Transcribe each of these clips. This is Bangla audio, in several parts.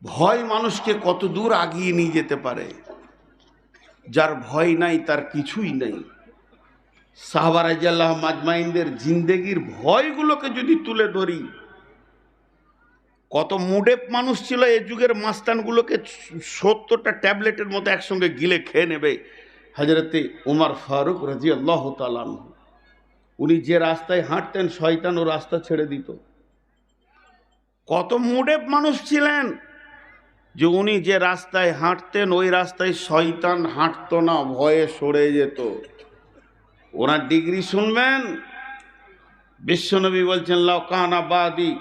ভয় মানুষকে কত দূর আগিয়ে নিয়ে যেতে পারে। যার ভয় নাই তার কিছুই নেই। সাহাবা রাদিয়াল্লাহু মাজমাইনদের জিন্দেগির ভয়গুলোকে যদি তুলে ধরি, কত মুডেপ মানুষ ছিল এই যুগের মাস্তানগুলোকে 70টা ট্যাবলেটের মতো একসঙ্গে গিলে খেয়ে নেবে। হযরতে উমর ফারুক রাদিয়াল্লাহু তাআলা আনহু, উনি যে রাস্তায় হাঁটতেন শয়তান ও রাস্তা ছেড়ে দিত। কত মুডেপ মানুষ ছিলেন যে উনি যে রাস্তায় হাঁটতেন ওই রাস্তায় শয়তান হাঁটতো না, ভয়ে সরে যেত। ওনার ডিগ্রি শুনবেন। বিশ্বনবী বলছেন লাউ কানা বাদি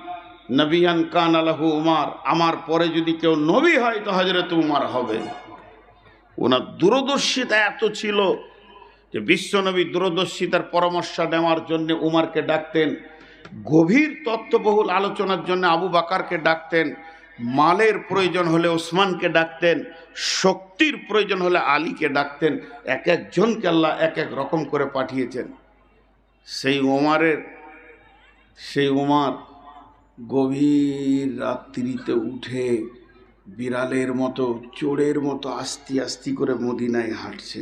নবিয়ান কানা লাহু উমর, আমার পরে যদি কেউ নবী হয় তো হযরত উমর হবে। ওনার দূরদর্শিতা এত ছিল যে বিশ্বনবী দূরদর্শিতার পরামর্শ নেওয়ার জন্য উমরকে ডাকতেন, গভীর তত্ত্ববহুল আলোচনার জন্য আবু বকরকে ডাকতেন, মালের প্রয়োজন হলে ওসমানকে ডাকতেন, শক্তির প্রয়োজন হলে আলীকে ডাকতেন। এক একজনকে আল্লাহ এক এক রকম করে পাঠিয়েছেন। সেই উমর গভীর রাত্রিতে উঠে বিড়ালের মতো চোরের মতো আস্তে আস্তে করে মদিনায় হাঁটছে।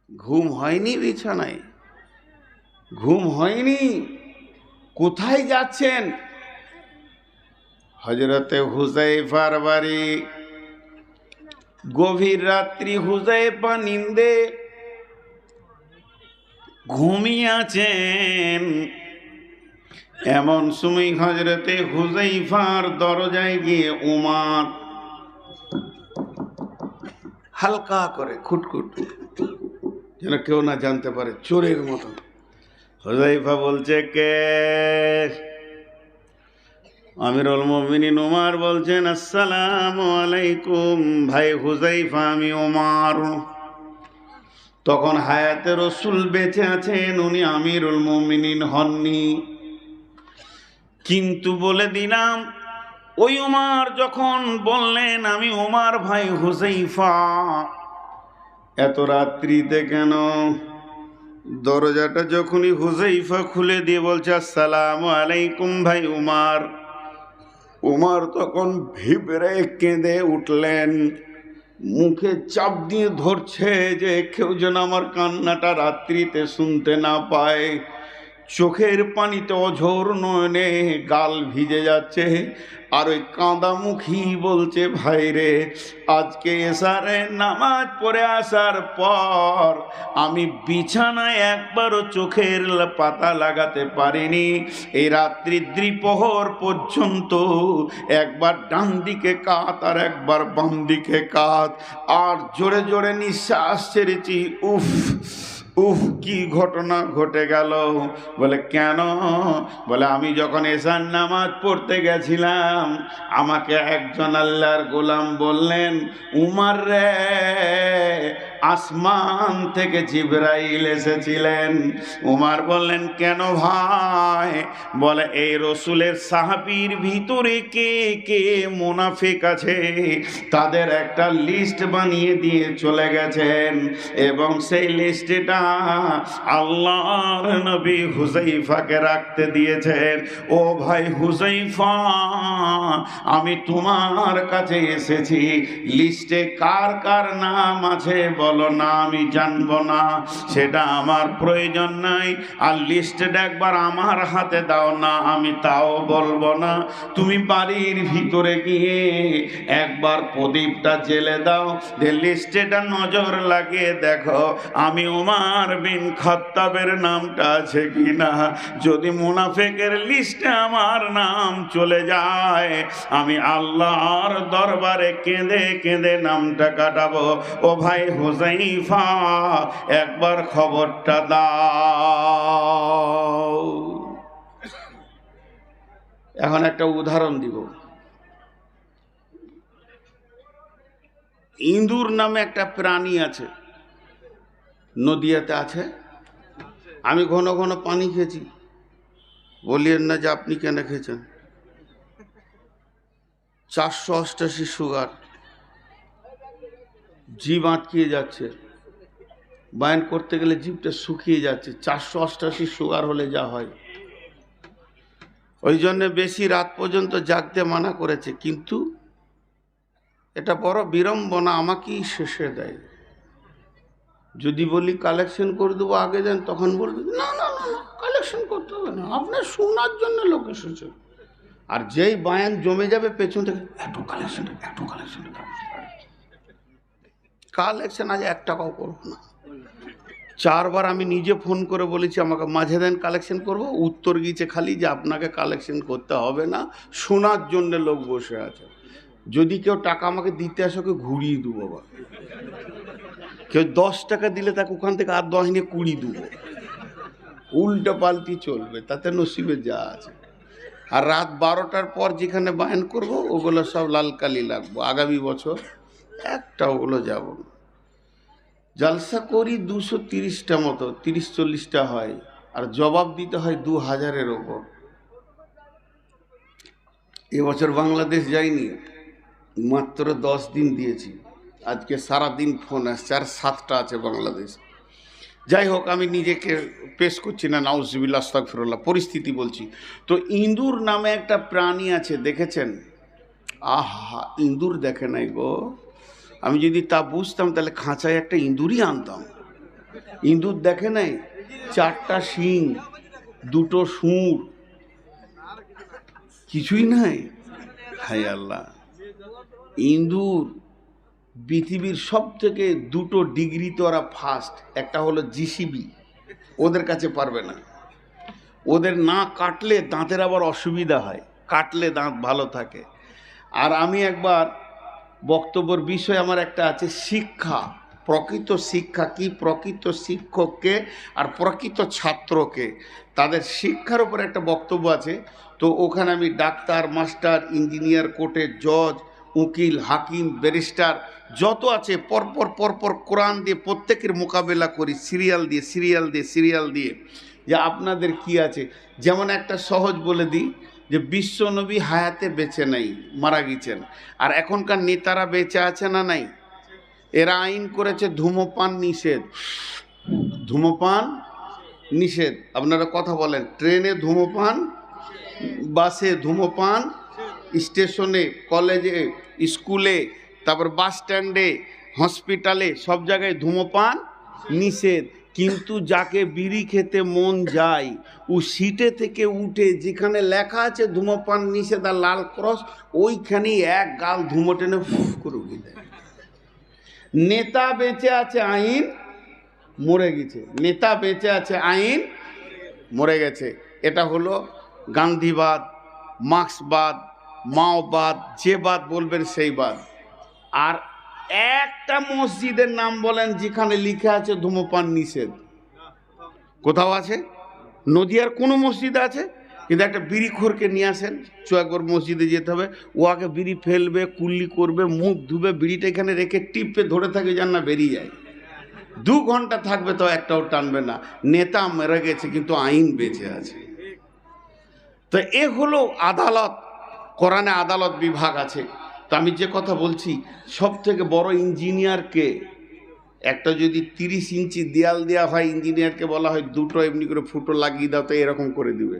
ঘুম হয়নি বিছানায়, ঘুম হয়নি। কোথায় যাচ্ছেন? হযরতে হুযায়ফার বাড়ি। গভীর রাত্রি হুযায়ফা নিন্দে ঘুমিয়ে আছেন। এমন সময় হযরতে হুযায়ফার দরজায় গিয়ে উমর হালকা করে খুটখুট, যেন কেউ না জানতে পারে, চোরের মতো। হুযায়ফা বলছে, কে? আমিরুল মুমিনিন উমর বলছেন, আসসালামু আলাইকুম ভাই হুযায়ফা, আমি উমর। তখন হায়াতে রাসূল বেঁচে আছেন, উনি আমিরুল মুমিনিন হননি। কিন্তু বলে দিলাম, ওই উমর যখন বললেন আমি উমর ভাই হুযায়ফা, এত রাত্রিতে কেন? দরজাটা যখনই হুযায়ফা খুলে দিয়ে বলছে আসসালামু আলাইকুম ভাই উমর, উমর তখন ভিবরে কেঁদে উঠলেন, মুখে চাপ দিয়ে ধরছে যে কেউ যেন আমার কান্নাটা রাত্রিতে শুনতে না পায়। চোখের পানিতে অঝোর নয়নে গাল ভিজে যাচ্ছে, আর ওই কাঁদা মুখী বলছে, ভাই রে, আজকে এশারে নামাজ পড়ে আসার পর আমি বিছানায় একবারও চোখের পাতা লাগাতে পারিনি। এই রাত্রি দ্বিপ্রহর পর্যন্ত একবার ডান দিকে কাত আর একবার বাম দিকে কাত, আর জোরে জোরে নিঃশ্বাস ছেড়েছি। উফ উফ, কি ঘটনা ঘটে গেল? বলে কেন? বলে আমি যখন এশার নামাজ পড়তে গেছিলাম, আমাকে একজন আল্লাহর গোলাম বললেন, উমর রে, আসমান থেকে জিবরাইল এসেছিলেন। উমর বললেন, কেন ভাই? বলে এই রসুলের সাহাবীর ভিতরে কে কে মুনাফিক আছে তাদের একটা লিস্ট বানিয়ে দিয়ে চলে গেছেন, এবং সেই লিস্টটা আল্লাহর নবী হুযায়ফাকে রাখতে দিয়েছেন। ও ভাই হুযায়ফা, আমি তোমার কাছে এসেছি, লিস্টে কার কার নাম আছে বলো না, আমি জানবো না, সেটা আমার প্রয়োজন নাই। আর লিস্টটা একবার আমার হাতে দাও না, আমি তাও বলবো না। তুমি বাড়ির ভিতরে গিয়ে একবার প্রদীপটা জেলে দাও, যে লিস্টেটা নজর লাগিয়ে দেখো আমি উমর বিন খাত্তাবের নামটা আছে কিনা। যদি মুনাফিকের লিস্টে আমার নাম চলে যায়, আমি আল্লাহর দরবারে কেঁদে কেঁদে নামটা কাটাবো। ও ভাই হুযায়ফা, একবার খবরটা দাও। এখন একটা উদাহরণ দিব। ইঁদুর নামে একটা প্রাণী আছে, নদিয়াতে আছে। আমি ঘন ঘন পানি খেয়েছি, বলিয়েন না যে আপনি কেন খেয়েছেন। 488 সুগার, জিভ আটকিয়ে যাচ্ছে, বায়ান করতে গেলে জিভটা শুকিয়ে যাচ্ছে। 488 সুগার হলে যা হয়, ওই জন্য বেশি রাত পর্যন্ত জাগতে মানা করেছে। কিন্তু এটা বড় বিড়ম্বনা, আমাকেই শেষে দেয়। যদি বলি কালেকশন করে দেবো আগে দেন, তখন বলবে না না না না, কালেকশন করতে হবে না, আপনার শোনার জন্য লোক এসেছে। আর যেই বায়ান জমে যাবে পেছন থেকে একটু কালেকশন, একটু কালেকশন, কালেকশন আজ 1 টাকাও করবো না। 4 বার আমি নিজে ফোন করে বলেছি আমাকে মাঝে দেন, কালেকশন করব। উত্তর গিয়েছে খালি যে আপনাকে কালেকশন করতে হবে না, শোনার জন্য লোক বসে আছে। যদি কেউ টাকা আমাকে দিতে আসে ওকে ঘুরিয়ে দেবো। বাবা, কেউ 10 টাকা দিলে তাকে ওখান থেকে আর 10 নিয়ে 20 দেবো। উল্টো পাল্টি চলবে, তাতে নসিবে যা আছে। আর রাত 12টার পর যেখানে বায়ান করব ওগুলো সব লাল কালি লাগবো। আগামী বছর একটা ওগুলো যাব না। জালসা করি 230টা মতো, 30-40টা হয়, আর জবাব দিতে হয় 2000-এর ওপর। এবছর বাংলাদেশ যাইনি, মাত্র 10 দিন দিয়েছি। আজকে সারাদিন ফোন আসছে, আর 7টা আছে বাংলাদেশ। যাই হোক, আমি নিজেকে পেশ করছি না, নাউজুবিল্লাহ আস্তাগফিরুল্লাহ, পরিস্থিতি বলছি। তো ইঁদুর নামে একটা প্রাণী আছে, দেখেছেন? আহা, ইঁদুর দেখে নাই গো। আমি যদি তা বুঝতাম তাহলে খাঁচায় একটা ইঁদুরই আনতাম। ইঁদুর দেখে নাই? 4টা শিং, 2টো সুর, কিছুই নাই। হায় আল্লাহ! ইঁদুর পৃথিবীর সব থেকে 2টো ডিগ্রিতে ওরা ফার্স্ট। একটা হলো জিসিবি, ওদের কাছে পারবে না। ওদের না কাটলে দাঁতের আবার অসুবিধা হয়, কাটলে দাঁত ভালো থাকে। আর আমি একবার বক্তব্যের বিষয় আমার একটা আছে, শিক্ষা, প্রকৃত শিক্ষা কি, প্রকৃত শিক্ষককে আর প্রকৃত ছাত্রকে, তাদের শিক্ষার উপর একটা বক্তব্য আছে। তো ওখানে আমি ডাক্তার, মাস্টার, ইঞ্জিনিয়ার, কোর্টের জজ, উকিল, হাকিম, ব্যারিস্টার যত আছে পরপর পরপর কোরআন দিয়ে প্রত্যেকের মোকাবেলা করি, সিরিয়াল দিয়ে সিরিয়াল দিয়ে সিরিয়াল দিয়ে, যে আপনাদের কি আছে। যেমন একটা সহজ বলে দিই, যে বিশ্বনবী হায়াতে বেঁচে নাই, মারা গেছেন। আর এখনকার নেতারা বেঁচে আছে না নাই? এরা আইন করেছে ধূমপান নিষেধ। ধূমপান নিষেধ। আপনারা কথা বলেন, ট্রেনে ধূমপান, বাসে ধূমপান, স্টেশনে, কলেজে, স্কুলে, তারপর বাস স্ট্যান্ডে, হসপিটালে, সব জায়গায় ধূমপান নিষেধ। কিন্তু যাকে বিড়ি খেতে মন যায়, ও সিটে থেকে উঠে যেখানে লেখা আছে ধূমপান নিষেধ আর লাল ক্রস, ওইখানেই এক গাল ধুমো টেনে ফুফ করে উঠে দেয়। নেতা বেঁচে আছে, আইন মরে গেছে। নেতা বেঁচে আছে, আইন মরে গেছে। এটা হলো গান্ধীবাদ, মার্ক্সবাদ, মাওবাদ, যে বাদ বলবেন সেই বাদ। আর একটা মসজিদের নাম বলেন যেখানে লিখে আছে ধূমপান নিষেধ? কোথাও আছে? নদিয়ার কোনো মসজিদে আছে? কিন্তু একটা বিড়িখোরকে নিয়ে আসেন, চুয়াগড় মসজিদে যেতে হবে, ও আগে বিড়ি ফেলবে, কুল্লি করবে, মুখ ধুবে, বিড়িটা এখানে রেখে টিপে ধরে থাকে যেন না বেরিয়ে যায়। 2 ঘন্টা থাকবে তো একটাও টানবে না। নেতা মেরে গেছে কিন্তু আইন বেঁচে আছে। তো এ হলো আদালত। কোরআনে আদালত বিভাগ আছে। তো আমি যে কথা বলছি, সব থেকে বড় ইঞ্জিনিয়ারকে, একটা যদি 30 ইঞ্চি দেয়াল দেওয়া হয়, ইঞ্জিনিয়ারকে বলা হয় 2টো এমনি করে ফুটো লাগিয়ে দাও, তো এরকম করে দিবে,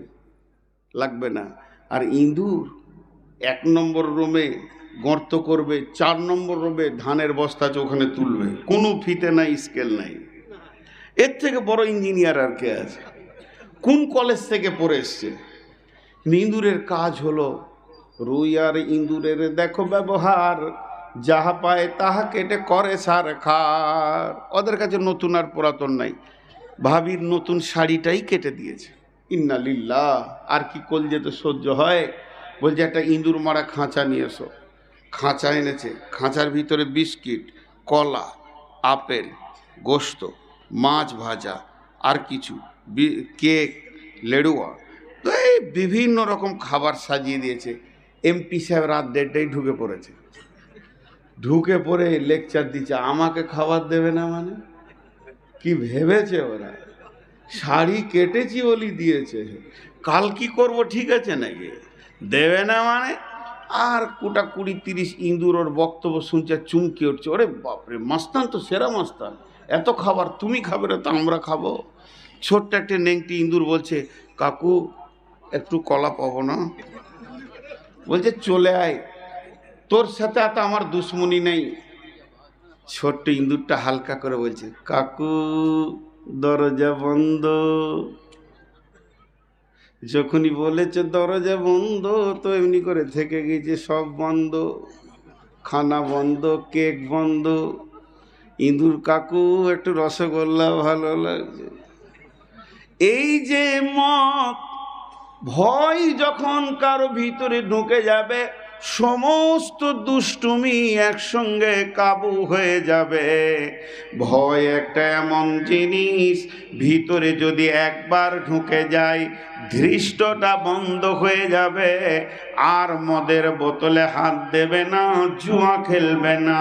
লাগবে না। আর ইঁদুর 1 নম্বর রুমে গর্ত করবে, 4 নম্বর রুমে ধানের বস্তা আছে ওখানে তুলবে, কোনো ফিতে নাই, স্কেল নাই। এর থেকে বড় ইঞ্জিনিয়ার আর কে আছে? কোন কলেজ থেকে পড়ে এসছে? ইঁদুরের কাজ হলো, রুই আর ইঁদুরের দেখো ব্যবহার, যাহা পায় তাহা কেটে করে সার খার। ওদের কাছে নতুন আর পুরাতন নাই। ভাবির নতুন শাড়িটাই কেটে দিয়েছে। ইন্না লিল্লাহ। আর কি কলজে তো সহ্য হয়? বলছে একটা ইঁদুর মারা খাঁচা নিয়ে এসো। খাঁচা এনেছে, খাঁচার ভিতরে বিস্কিট, কলা, আপেল, গোস্ত, মাছ ভাজা, আর কিছু কেক, লেড়ুয়া, তো এই বিভিন্ন রকম খাবার সাজিয়ে দিয়েছে। এমপি সাহেব রাত 1:30টায় ঢুকে পড়েছে। ঢুকে পড়ে লেকচার দিচ্ছে, আমাকে খাবার দেবে না মানে? কি ভেবেছে ওরা? শাড়ি কেটেছি বলি দিয়েছে, কাল কি করব ঠিক আছে নাকি? দেবে না মানে? আর কোটা 20-30 ইঁদুর ওর বক্তব্য শুনছে, চুমকে উঠছে, ওরে বাপরে, মাস্তান তো সেরা মাস্তান, এত খাবার তুমি খাবে না তো আমরা খাবো? ছোট্ট একটা নেংটি ইঁদুর বলছে, কাকু একটু কলা পাবো না? বলছে চলে আয়। তোর সাথে তো আমার দুশ্মনী নেই। ছোট্ট ইঁদুরটা হালকা করে বলছে, কাকু দরজা বন্ধ। যখনই বলেছে দরজা বন্ধ, তো এমনি করে থেকে গেছে, সব বন্ধ, খানা বন্ধ, কেক বন্ধ। ইঁদুর কাকু একটু রসগোল্লা ভালো লাগছে। এই যে মত, ভয় যখন কারো ভিতরে ঢুকে যাবে, সমস্ত দুষ্টুমি একসঙ্গে কাবু হয়ে যাবে। ভয় একটা এমন জিনিস, ভিতরে যদি একবার ঢুকে যায়, ধৃষ্টটা বন্ধ হয়ে যাবে। আর মদের বোতলে হাত দেবে না, জুয়া খেলবে না।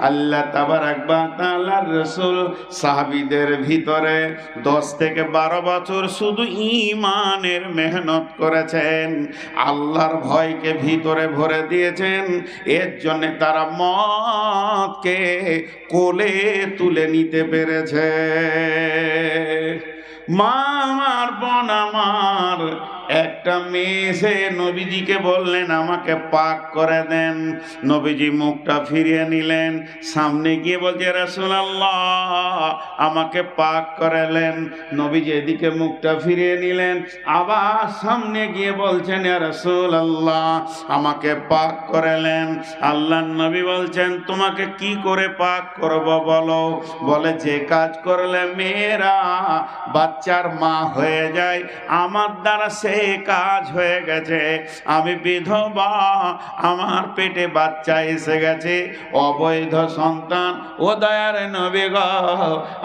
আল্লাহ তাবারাক ওয়া তাআলার রাসূল সাহাবীদের ভিতরে 10 থেকে 12 বছর শুধু ঈমানের মেহনত করেছেন, আল্লাহর ভয়কে ভিতরে ভরে দিয়েছেন। এর জন্য তারা মদকে কোলে তুলে নিতে পেরেছে। মা আমার, বোন আমার, একটা মেয়ে এসে নবীজিকে বললেন আমাকে পাক করে দেন। নবীজি মুখটা ফিরিয়ে নিলেন, সামনে গিয়ে বলছে রাসূলুল্লাহ আমাকে পাক করালেন। নবীজি এদিকে মুখটা ফিরিয়ে নিলেন, আবার সামনে গিয়ে বলছেন ইয়া রাসূলুল্লাহ আমাকে পাক করালেন। আল্লাহর নবী বলছেন তোমাকে কি করে পাক করব বলো? বলে যে কাজ করলে মেয়েরা বাচ্চার মা হয়ে যায়, আমার দ্বারা সে কাজ হয়ে গেছে। আমি বিধবা, আমার পেটে বাচ্চা এসে গেছে, অবৈধ সন্তান। ও দয়ার নবী গো,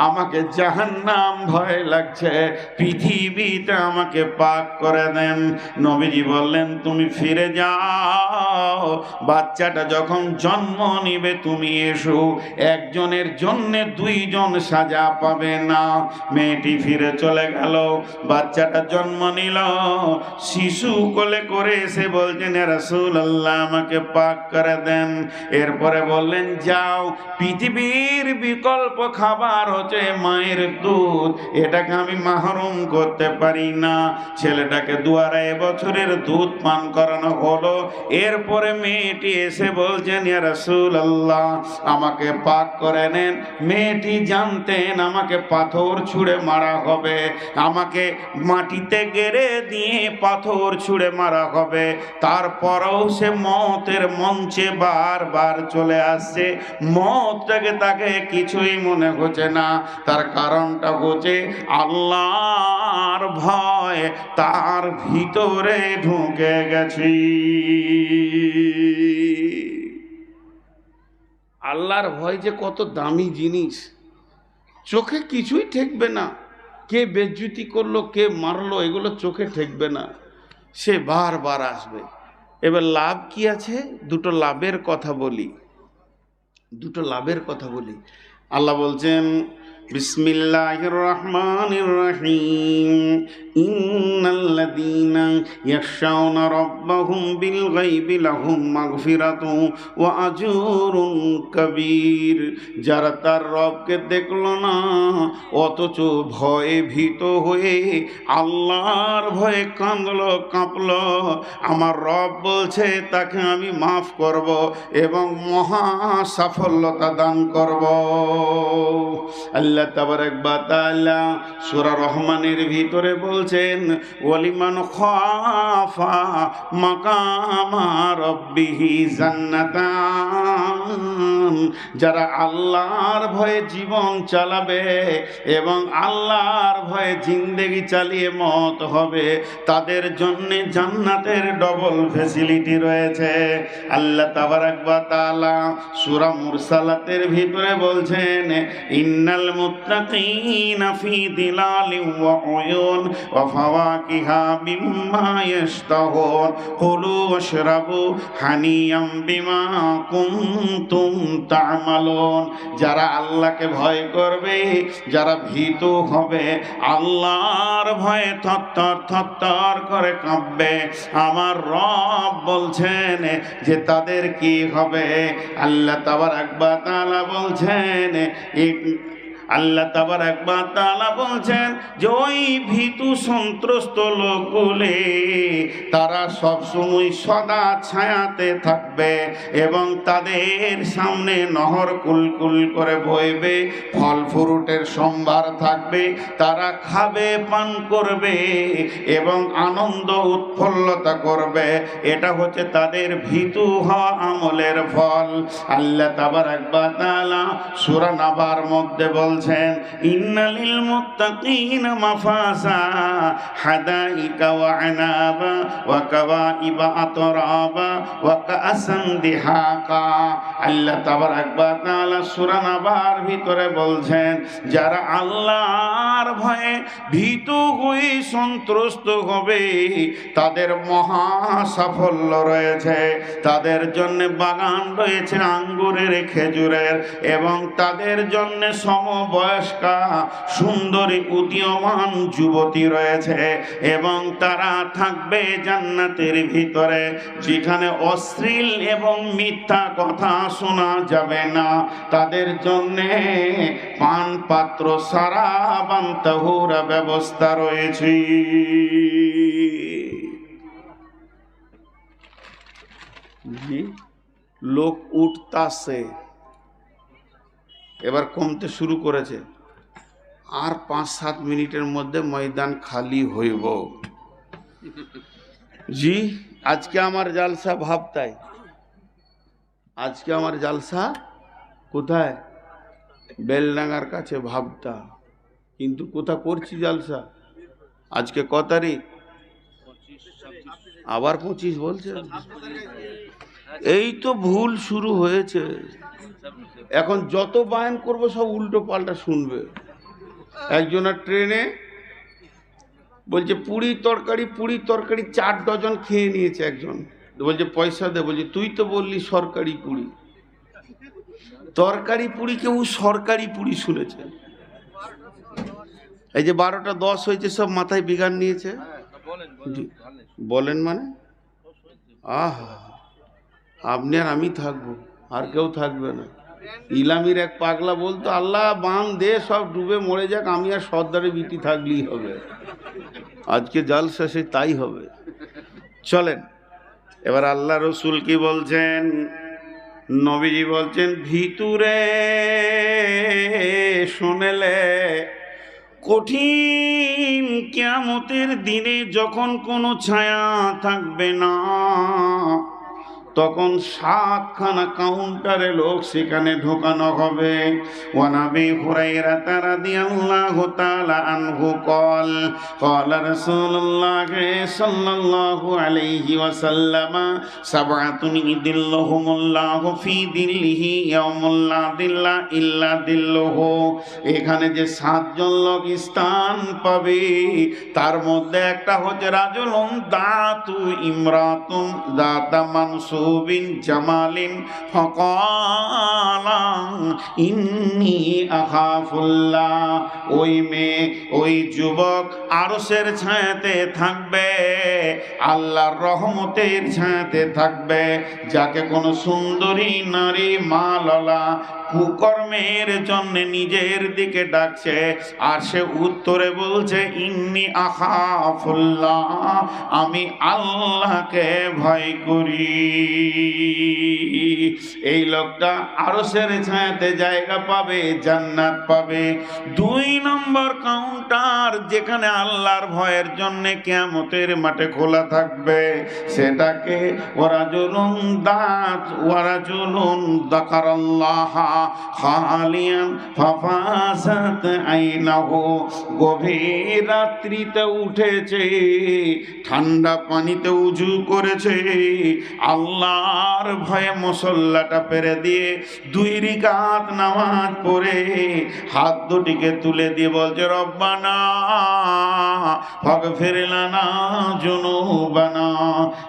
আমাকে জাহান্নাম ভয় লাগছে, পৃথিবীতে আমাকে পাক করে দেন। নবীজি বললেন তুমি ফিরে যাও, বাচ্চাটা যখন জন্ম নিবে তুমি এসো, একজনের জন্য দুইজন সাজা পাবে না। মেয়েটি ফিরে চলে গেল, বাচ্চাটা জন্ম নিল, শিশু কোলে করে এসে বলছেন ইয়া রাসূলুল্লাহ আমাকে পাক করে দেন। এরপরে বললেন যাও, পৃথিবীর বিকল্প খাবার হচ্ছে মায়ের দুধ, এটাকে আমি মাহরুম করতে পারি না। ছেলেটাকে 2.5 বছরের দুধ পান করানো হলো। এরপরে মেয়েটি এসে বলছেন ইয়া রাসূলুল্লাহ আমাকে পাক করে নেন। মেয়েটি জানতেন আমাকে পাথর ছুঁড়ে মারা হবে, আমাকে মাটিতে গেড়ে দিয়ে পাথর ছুঁড়ে মারা হবে, তারপরেও সে মতের মঞ্চে বারবার চলে আসছে। মতটাকে তাকে কিছুই মনে হচ্ছে না। তার কারণটা হচ্ছে আল্লাহর ভয় তার ভিতরে ঢুকে গেছে। আল্লাহর ভয় যে কত দামি জিনিস, চোখে কিছুই ঠেকবে না। কে বেজ্জতি করলো, কে মারলো, এগুলো চোখে ঠেকবে না, সে বারবার আসবে। এবার লাভ কি আছে? দুটো লাভের কথা বলি, দুটো লাভের কথা বলি। আল্লাহ বলছেন বিসমিল্লাহির রহমানির রহিম, ইন্নাল্লাযীনা ইয়াখশাউনা রাব্বাহুম বিল গায়বি লাহুম মাগফিরাতুন ওয়া আজরুন কাবীর। যারা তার রবকে দেখলো না অথচ ভয়ে ভীত হয়ে আল্লাহর ভয়ে কাঁদলো কাঁপলো, আমার রব বলছে তাকে আমি মাফ করব এবং মহা সাফল্যতা দান করব। আল্লাহ তাবারাক ওয়া তাআলা সূরা রহমানের ভিতরে বলছেন ওয়ালিমান খাফা মাকামা রাব্বিহি জান্নাতান। যারা আল্লাহর ভয়ে জীবন চালাবে এবং আল্লাহর ভয়ে জিন্দেগি চালিয়ে মত হবে, তাদের জন্য জান্নাতের ডবল ফ্যাসিলিটি রয়েছে। আল্লাহ তাবারাক ওয়া তাআলা সূরা মুরসালাতের ভিতরে বলছেন ইন্নাল মুত্তাকিনা ফি দিলালিন ওয়া উয়ুন ওয়া ফাওয়াকিহা মিম্মা ইয়াশতাহুন কুলু ওয়াশরাবু হানিয়াম বিমা কুনতুম তা'মালুন। যারা আল্লাহকে ভয় করবে, যারা ভীত হবে, আল্লাহর ভয়ে থরথর থরথর করে কাঁপবে, আমার রব বলছেন যে তাদের কি হবে। আল্লাহ তাবারাক ওয়া তাআলা বলছেন আল্লাহ তাবারাক ওয়া তাআলা বলছেন যে ওই ভীতু সন্ত্রস্ত লোকগুলো তারা সবসময় সদা ছায়াতে থাকবে এবং তাদের সামনে নহর কুলকুল করে বইবে, ফল ফ্রুটের সম্ভার থাকবে, তারা খাবে পান করবে এবং আনন্দ উৎফুল্লতা করবে। এটা হচ্ছে তাদের ভীতু হওয়া আমলের ফল। আল্লাহ তাবারাক ওয়া তাআলা সূরা নাবার মধ্যে বলছেন ইন্নালিল মুত্তাকিনা মাফাজা হাদাইকা ওয়া আনাবা ওয়া কাওয়াইবা আতরাবা ওয়া কাআসান দিহাকা। আল্লাহ তাবারাক ওয়া তাআলা সূরা নাবার ভিতরে বলছেন যারা আল্লাহর ভয়ে ভীতু হয়ে সন্ত্রস্ত হবে তাদের মহা সাফল্য রয়েছে, তাদের জন্য বাগান রয়েছে আঙ্গুরের, খেজুরের, এবং তাদের জন্য সমবয়স্কা সুন্দরী উদীয়মান যুবতী রয়েছে এবং তারা থাকবে জান্নাতের ভিতরে যেখানে অশ্লীল এবং মিথ্যা কথা শোনা যাবে না। তাদের জন্য পান পাত্র সারাবান তাহুরা ব্যবস্থা রয়েছে। লোক উঠতাছে, এবার কমতে শুরু করেছে, আর 5-7 মিনিটের মধ্যে ময়দান খালি হইব। জি আজকে আমার জালসা ভাবতাই, আজকে আমার জালসা কোথায়? বেলডাঙ্গার কাছে ভাবতা, কিন্তু কোথা করছি জালসা? আজকে ক তারিখ? আবার 25 বলছে। এই তো ভুল শুরু হয়েছে। এখন যত বায়ান করবো সব উল্টো পাল্টা শুনবে। একজনের ট্রেনে বলছে পুরি তরকারি 4 ডজন খেয়ে নিয়েছে একজন, বলছে পয়সা দে, বলছে তুই তো বললি সরকারি পুরি। তরকারি পুরি কেউ সরকারি পুরি শুনেছে? এই যে 12টা 10 হয়েছে সব মাথায় বিগান নিয়েছে। বলেন মানে আহা, আপনি আর আমি থাকবো, আর কেউ থাকবে না। ইলামির এক পাগলা বলতো আল্লাহ বান দে সব ডুবে মরে যাক, আমি আর সর্দারে বিটি থাকলেই হবে। আজকে জালসা সে তাই হবে। চলেন এবার আল্লাহ রসুল কি বলছেন? নবীজি বলছেন ভিতুরে শুনেলে কঠিন কিয়ামতের দিনে যখন কোনো ছায়া থাকবে না, তখন 7খানা কাউন্টারে লোক সেখানে ঢোকানো হবে। ওয়ানাবি হুরায়রা রাদিয়াল্লাহু তাআলা আনহু قال قال رسول الله صلى الله عليه وسلم سبعة يظلهم الله في ظله يوم لا ظل إلا ظله। এখানে যে 7 জন লোক স্থান পাবে তার মধ্যে একটা হচ্ছে রাজুলুন দাতু ইমরাতুন দাতা মানসু বিন জামালিন ফাকালা ইন্নী আখাফুল্লাহ। ওই মেয়ে ওই যুবক আরশের ছায়াতে থাকবে, আল্লাহর রহমতের ছায়াতে থাকবে। যাকে কোনো সুন্দরী নারী মালালা কুকর্মের জন্য নিজের দিকে ডাকছে আর সে উত্তরে বলছে ইন্নী আখাফুল্লাহ, আমি আল্লাহকে ভয় করি, এই লোকটা আরশের ছায়াতে জায়গা পাবে, জান্নাত পাবে। 2 নম্বর কাউন্টার যেখানে আল্লাহর ভয়ের জন্য কিয়ামতের মাঠে খোলা থাকবে, সেটাকে ওয়ারাজুলুন দাত ওয়ারাজুলুন যাকারাল্লাহ খালিয়ান ফাফাসাত আইনাহু। গভীর রাত্রিতে উঠেছে, ঠান্ডা পানিতে উজু করেছে, আল্লাহর ভয়ে মুসল্লাটা পেরে দিয়ে 2 রাকাত নামাজ পড়ে হাত দুটিকে তুলে দিয়ে বলছে রব্বানা ফাগফির লানা যুনুবানা,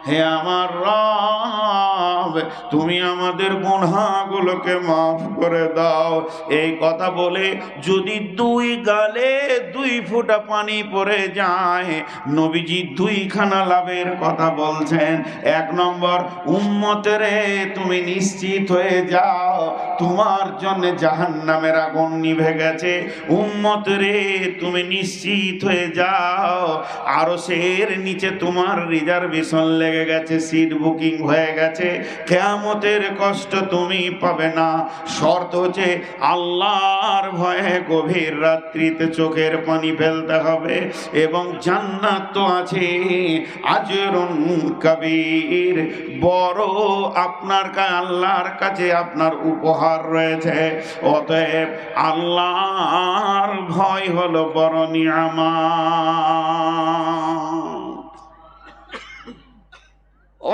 হে আমার রব তুমি আমাদের গুনাহগুলোকে মাফ করে দাও। এই কথা বলে যদি 2 গালে 2 ফোঁটা পানি পড়ে যায়, নবীজি 2খানা লাভের কথা বলছেন। 1 নম্বর উম্মতেরে তুমি নিশ্চিত হয়ে যাও তোমার জন্য জাহান্নামের আগুন নিভে গেছে। উম্মত রে তুমি নিশ্চিত হয়ে যাও আরশের নিচে তোমার রিজার্ভেশন লেগে গেছে, সিট বুকিং হয়ে গেছে, কিয়ামতের কষ্ট তুমি পাবে না। শর্ত হচ্ছে আল্লাহর ভয়ে গভীর রাত্রিতে চোখের পানি ফেলতে হবে, এবং জান্নাত তো আছে, আজরুন কবীর, বড় আপনার আল্লাহর কাছে আপনার উপহার রয়েছে। অতএব আল্লাহর ভয় হলো বড় নিয়ামত।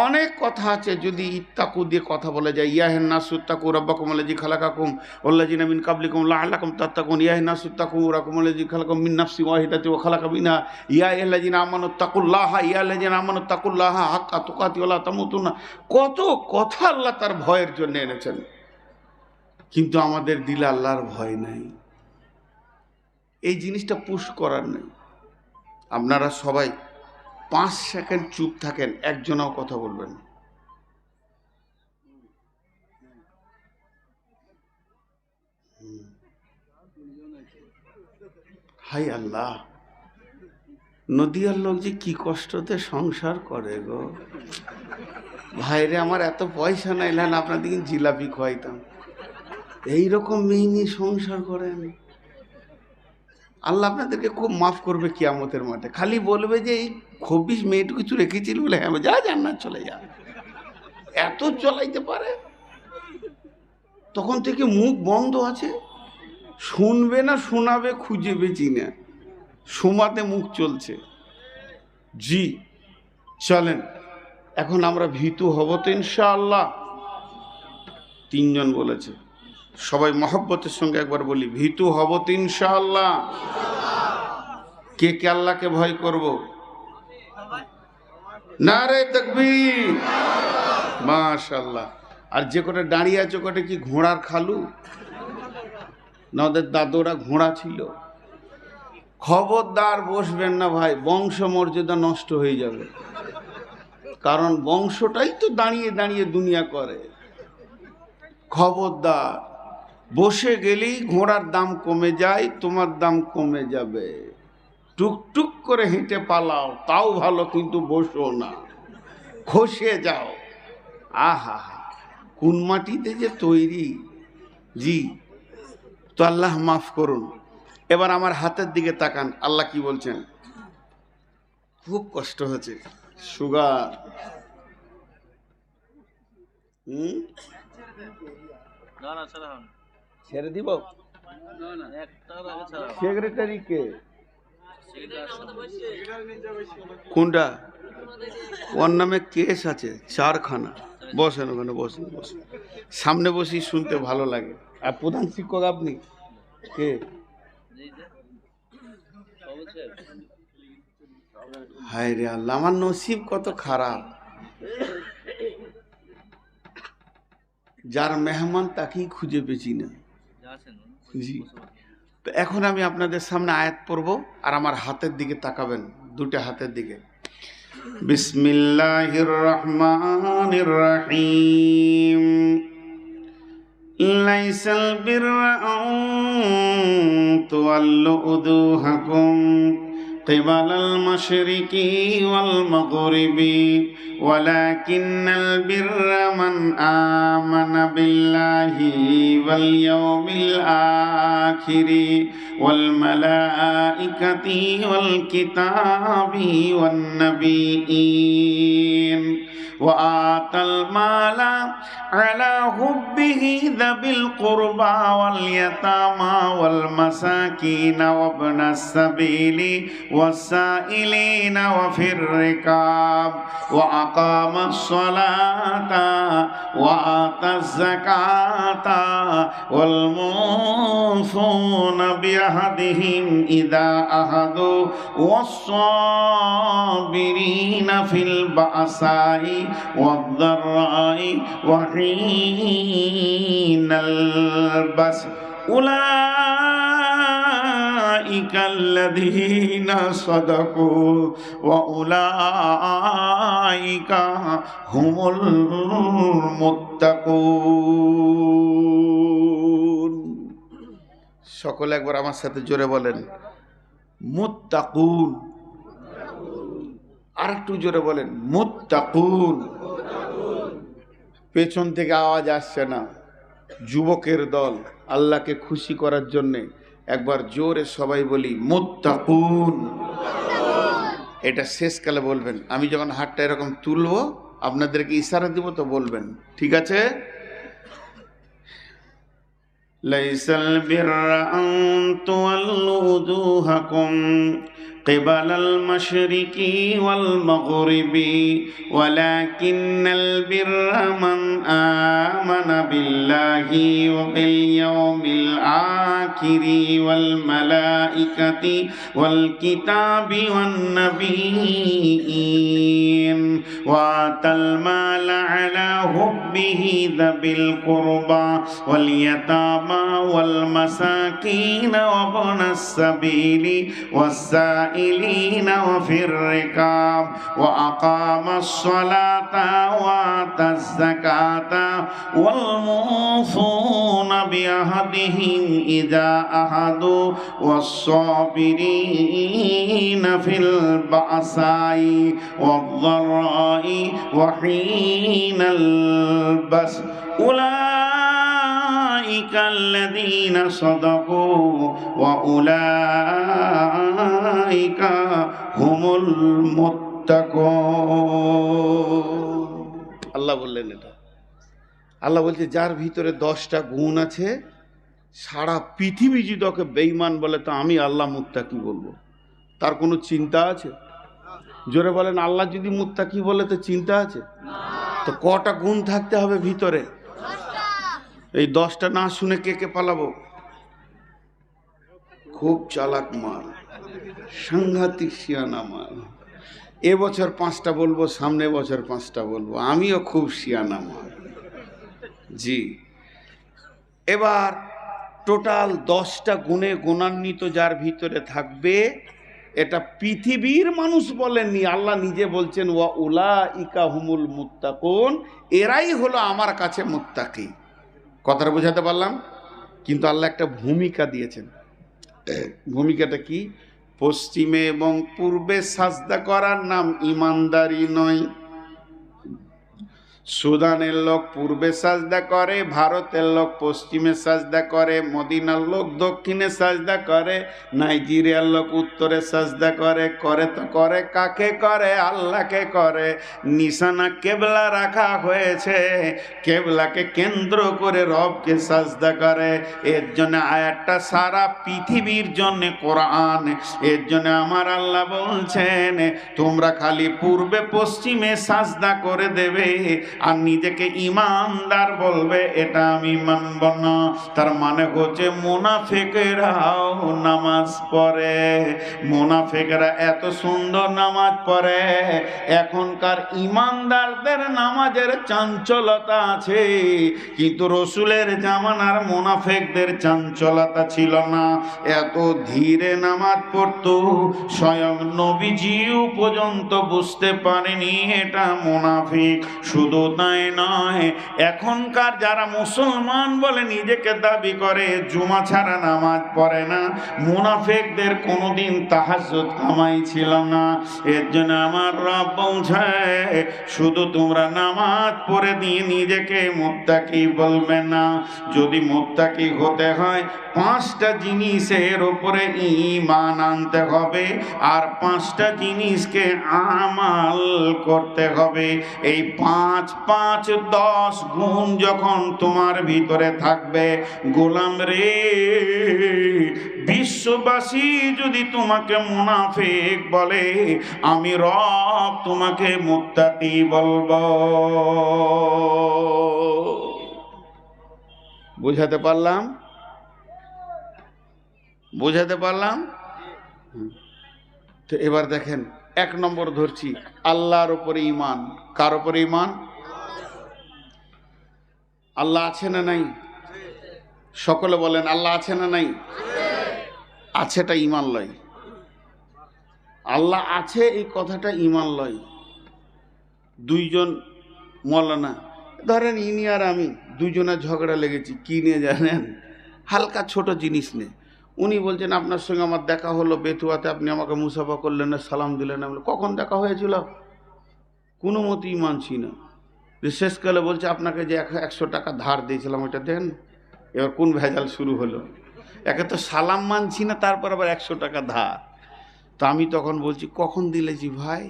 অনেক কথা আছে, যদি ইত্তাকু দিয়ে কথা বলে যায়, ইয়াহেন নাসুত্তাকু রাব্বাকুম আল্লাযী খালাকাকুম ওয়াল্লাযীনা মিন কাবলিকুম লাআল্লাকুম তাত্তাকুন, ইয়াহেন নাসুত্তাকু রাব্বাকুম আল্লাযী খালাকাকুম মিন নাফসিন ওয়াহিদাতিন ওয়া খালাকা মিনহা, ইয়া আইয়ুহাল্লাযীনা আমানুত্তাকুল্লাহা, ইয়া আল্লাযীনা আমানুত্তাকুল্লাহা হাক্কা তুকাতিহি ওয়া লা তামুতুন্না। কত কথা আল্লাহ তার ভয়ের জন্য এনেছেন, কিন্তু আমাদের দিলে আল্লাহর ভয় নাই। এই জিনিসটা পুশ করার নেই। আপনারা সবাই 5 সেকেন্ড চুপ থাকেন, একজনও কথা বলবেন। হাই আল্লাহ, নদিয়ার লোক যে কি কষ্টতে সংসার করে গো ভাইরে। আমার এত পয়সা নাই, না আপনাদেরকে জিলাপি খাওয়াইতাম। এইরকম মেয়ে নিয়ে সংসার করেন, আল্লাহ আপনাদেরকে খুব মাফ করবে কিয়ামতের মাঠে। খালি বলবে যে এই খবিস মেয়েটু কিছু রেখেছিল বলে, হ্যাঁ যা জান্নাত চলে যা। এত চলাইতে পারে, তখন থেকে মুখ বন্ধ আছে, শুনবে না শোনাবে খুঁজে বেচি না, শোমাতে মুখ চলছে। জি চলেন, এখন আমরা ভীতু হব তো ইনশাআল্লাহ। 3 জন বলেছে, সবাই মহব্বতের সঙ্গে একবার বলি, ভীতু হব তো ইনশাআল্লাহ। কে কে আল্লাহকে ভয় করব? নারে তাকবীর, মাশাআল্লাহ। আর যে কটা দাঁড়িয়ে আছে কটা কি ঘোড়ার খালু? না ওদের দাদুরা ঘোড়া ছিল? খবরদার বসবেন না ভাই, বংশ মর্যাদা নষ্ট হয়ে যাবে। কারণ বংশটাই তো দাঁড়িয়ে দাঁড়িয়ে দুনিয়া করে। খবরদার, বসে গেলেই ঘোড়ার দাম কমে যায়, তোমার দাম কমে যাবে। টুকটুক করে হেঁটে পালাও তাও ভালো, কিন্তু বসো না, খসে যাও। আহা, কোন মাটিতে যে তৈরি। জি, তো আল্লাহ মাফ করুন। এবার আমার হাতের দিকে তাকান, আল্লাহ কি বলছেন? খুব কষ্ট হচ্ছে, সুগার। ছেড়ে দিব? সেক্রেটারি কে? কোনটা? ওর নামে কেস আছে 4খানা। বসেন ওখানে, বসেন বসেন, সামনে বসি শুনতে ভালো লাগে। আর প্রধান শিক্ষক আপনি কে? হায় রে আল্লাহ, আমার নসিব কত খারাপ। যার মেহমান তাকেই খুঁজে পেছি না। জি, তো এখন আমি আপনাদের সামনে আয়াত পড়ব, আর আমার হাতের দিকে তাকাবেন, দুটো হাতের দিকে। বিসমিল্লাহির রহমানির রহিম। লাইসাল বিররা আন তুওয়াল্লু উজুহাকুম قبل المشرق والمغرب ولكن البر من آمن بالله واليوم الآخر والملائكة والكتاب والنبيين وآتى المال على حبه ذوي القربى واليتامى والمساكين وابن السبيل والسائلين وفي الركاب وأقام الصلاة وآتى الزكاة والموفون بعهدهم إذا عاهدوا والصابرين في البأساء والضراء وحين البأس أولئك উলাইকাল্লাযীনা সাদাকু ওয়া উলাইকা হুমুল মুত্তাকুন। সকলে একবার আমার সাথে জোরে বলেন মুত্তাকুন। আর একটু জোরে বলেন মুত্তাকুন। পেছন থেকে আওয়াজ আসছে না, যুবকের দল আল্লাহকে খুশি করার জন্যে একবার জোরে সবাই বলি মুত্তাকুন। এটা শেষকালে বলবেন, আমি যখন হাতটা এরকম তুলবো আপনাদেরকে ইশারা দিব তো বলবেন, ঠিক আছে? লাইসাল বিররা আন তুওয়াল্লু উজুহাকুম قبل المشرق والمغرب ولكن البر من آمن بالله وباليوم الآخر والملائكة والكتاب والنبيين وآتى المال على حبه ذوي القربى واليتامى والمساكين وابن السبيل والسائلين وفي الركاب وأقام الصلاة وآتى الزكاة والموفون بعهدهم إذا عاهدوا والصابرين في البأساء والضراء وحين البأس أولئك الذين صدقوا وأولئك هم المتقون। আল্লাহ বললেন এটা, আল্লাহ বলছে যার ভিতরে 10টা গুণ আছে, সারা পৃথিবী যদি ওকে বেঈমান বলে তো আমি আল্লাহ মুত্তাকি বলবো। তার কোনো চিন্তা আছে? জোরে বলেন, আল্লাহ যদি মুত্তাকি বলে তো চিন্তা আছে? তো কটা গুণ থাকতে হবে ভিতরে? এই 10টা না শুনে কে কে পালাবো? খুব চালাক মাল, সাংঘাতিক শিয়ানা মাল। এবছর 5টা বলবো, সামনে বছর 5টা বলবো, আমিও খুব শিয়ানা মাল। জি, এবার টোটাল 10টা গুণে গুণান্বিত যার ভিতরে থাকবে, এটা পৃথিবীর মানুষ বলেননি, আল্লাহ নিজে বলছেন ওয়া উলাইকা হুমুল মুত্তাকুন, এরাই হলো আমার কাছে মুত্তাকি। কথাটা বোঝাতে পারলাম? কিন্তু আল্লাহ একটা ভূমিকা দিয়েছেন। ভূমিকাটা কি? পশ্চিমে এবং পূর্বে সাজদা করার নাম ইমানদারি নয়। সুদানের লোক পূর্বে সাজদা করে, ভারতের লোক পশ্চিমে সাজদা করে, মদিনার লোক দক্ষিণে সাজদা করে, নাইজেরিয়ার লোক উত্তরে সাজদা করে। করে তো করে কাকে করে? আল্লাহকে করে। নিশানা কেবলা রাখা হয়েছে, কেবলাকে কেন্দ্র করে রবকে সাজদা করে। এর জন্য আয়াতটা সারা পৃথিবীর জন্য কোরআন। এর জন্য আমার আল্লাহ বলছেন তোমরা খালি পূর্বে পশ্চিমে সাজদা করে দেবে আর নিজেকে ইমানদার বলবে, এটা আমি মানব না। তার মানে হচ্ছে মুনাফিকরাও নামাজ পড়ে, মুনাফিকরা এত সুন্দর নামাজ পড়ে। এখনকার ইমানদারদের নামাজের চাঞ্চলতা আছে, কিন্তু রসুলের জামানার মুনাফিকদের চাঞ্চলতা ছিল না। এত ধীরে নামাজ পড়তো, স্বয়ং নবীজিও পর্যন্ত বুঝতে পারেনি এটা মুনাফিক। শুধু তাই নয়, এখনকার যারা মুসলমান বলে নিজেকে দাবি করে, জুমা ছাড়া নামাজ পড়ে না, মুনাফিকদের কোনোদিন তাহাজ্জুদ কামাই ছিল না। এর জন্য আমার রব বলছে শুধু তোমরা নামাজ পড়ে দিয়ে নিজেকে মুত্তাকি বলবে না। যদি মুত্তাকি হতে হয় 5টা জিনিসের উপরে ঈমান আনতে হবে, আর 5টা জিনিসকে আমাল করতে হবে। এই 5, 5, 10 গুণ যখন তোমার ভিতরে থাকবে, গোলাম রে, বিশ্ববাসী যদি তোমাকে মুনাফিক বলে, আমি রব তোমাকে মুত্তাকি বলবো। বুঝাতে পারলাম? বুঝাতে পারলাম? তো এবার দেখেন, 1 নম্বর ধরছি, আল্লাহর উপরে ঈমান। কার উপরে ঈমান? আল্লাহ আছে না নাই? সকলে বলেন আল্লাহ আছে না নাই? আছেটা ইমান লয়, আল্লাহ আছে এই কথাটা ইমান লয়। দুইজন মৌলানা, ধরেন ইনি আর আমি দুজনের ঝগড়া লেগেছি, কি নিয়ে জানেন? হালকা ছোট জিনিস নিয়ে। উনি বলছেন আপনার সঙ্গে আমার দেখা হলো বেতুয়াতে, আপনি আমাকে মুসাফা করলেন না, সালাম দিলেন না। কখন দেখা হয়েছিল? কোনো মতেই মানছি না। শেষকালে বলছে আপনাকে যে 100 টাকা ধার দিয়েছিলাম ওইটা দেন। এবার কোন ভেজাল শুরু হলো? একে তো সালাম মানছি না, তারপর আবার 100 টাকা ধার। তো আমি তখন বলছি কখন দিলেছি ভাই?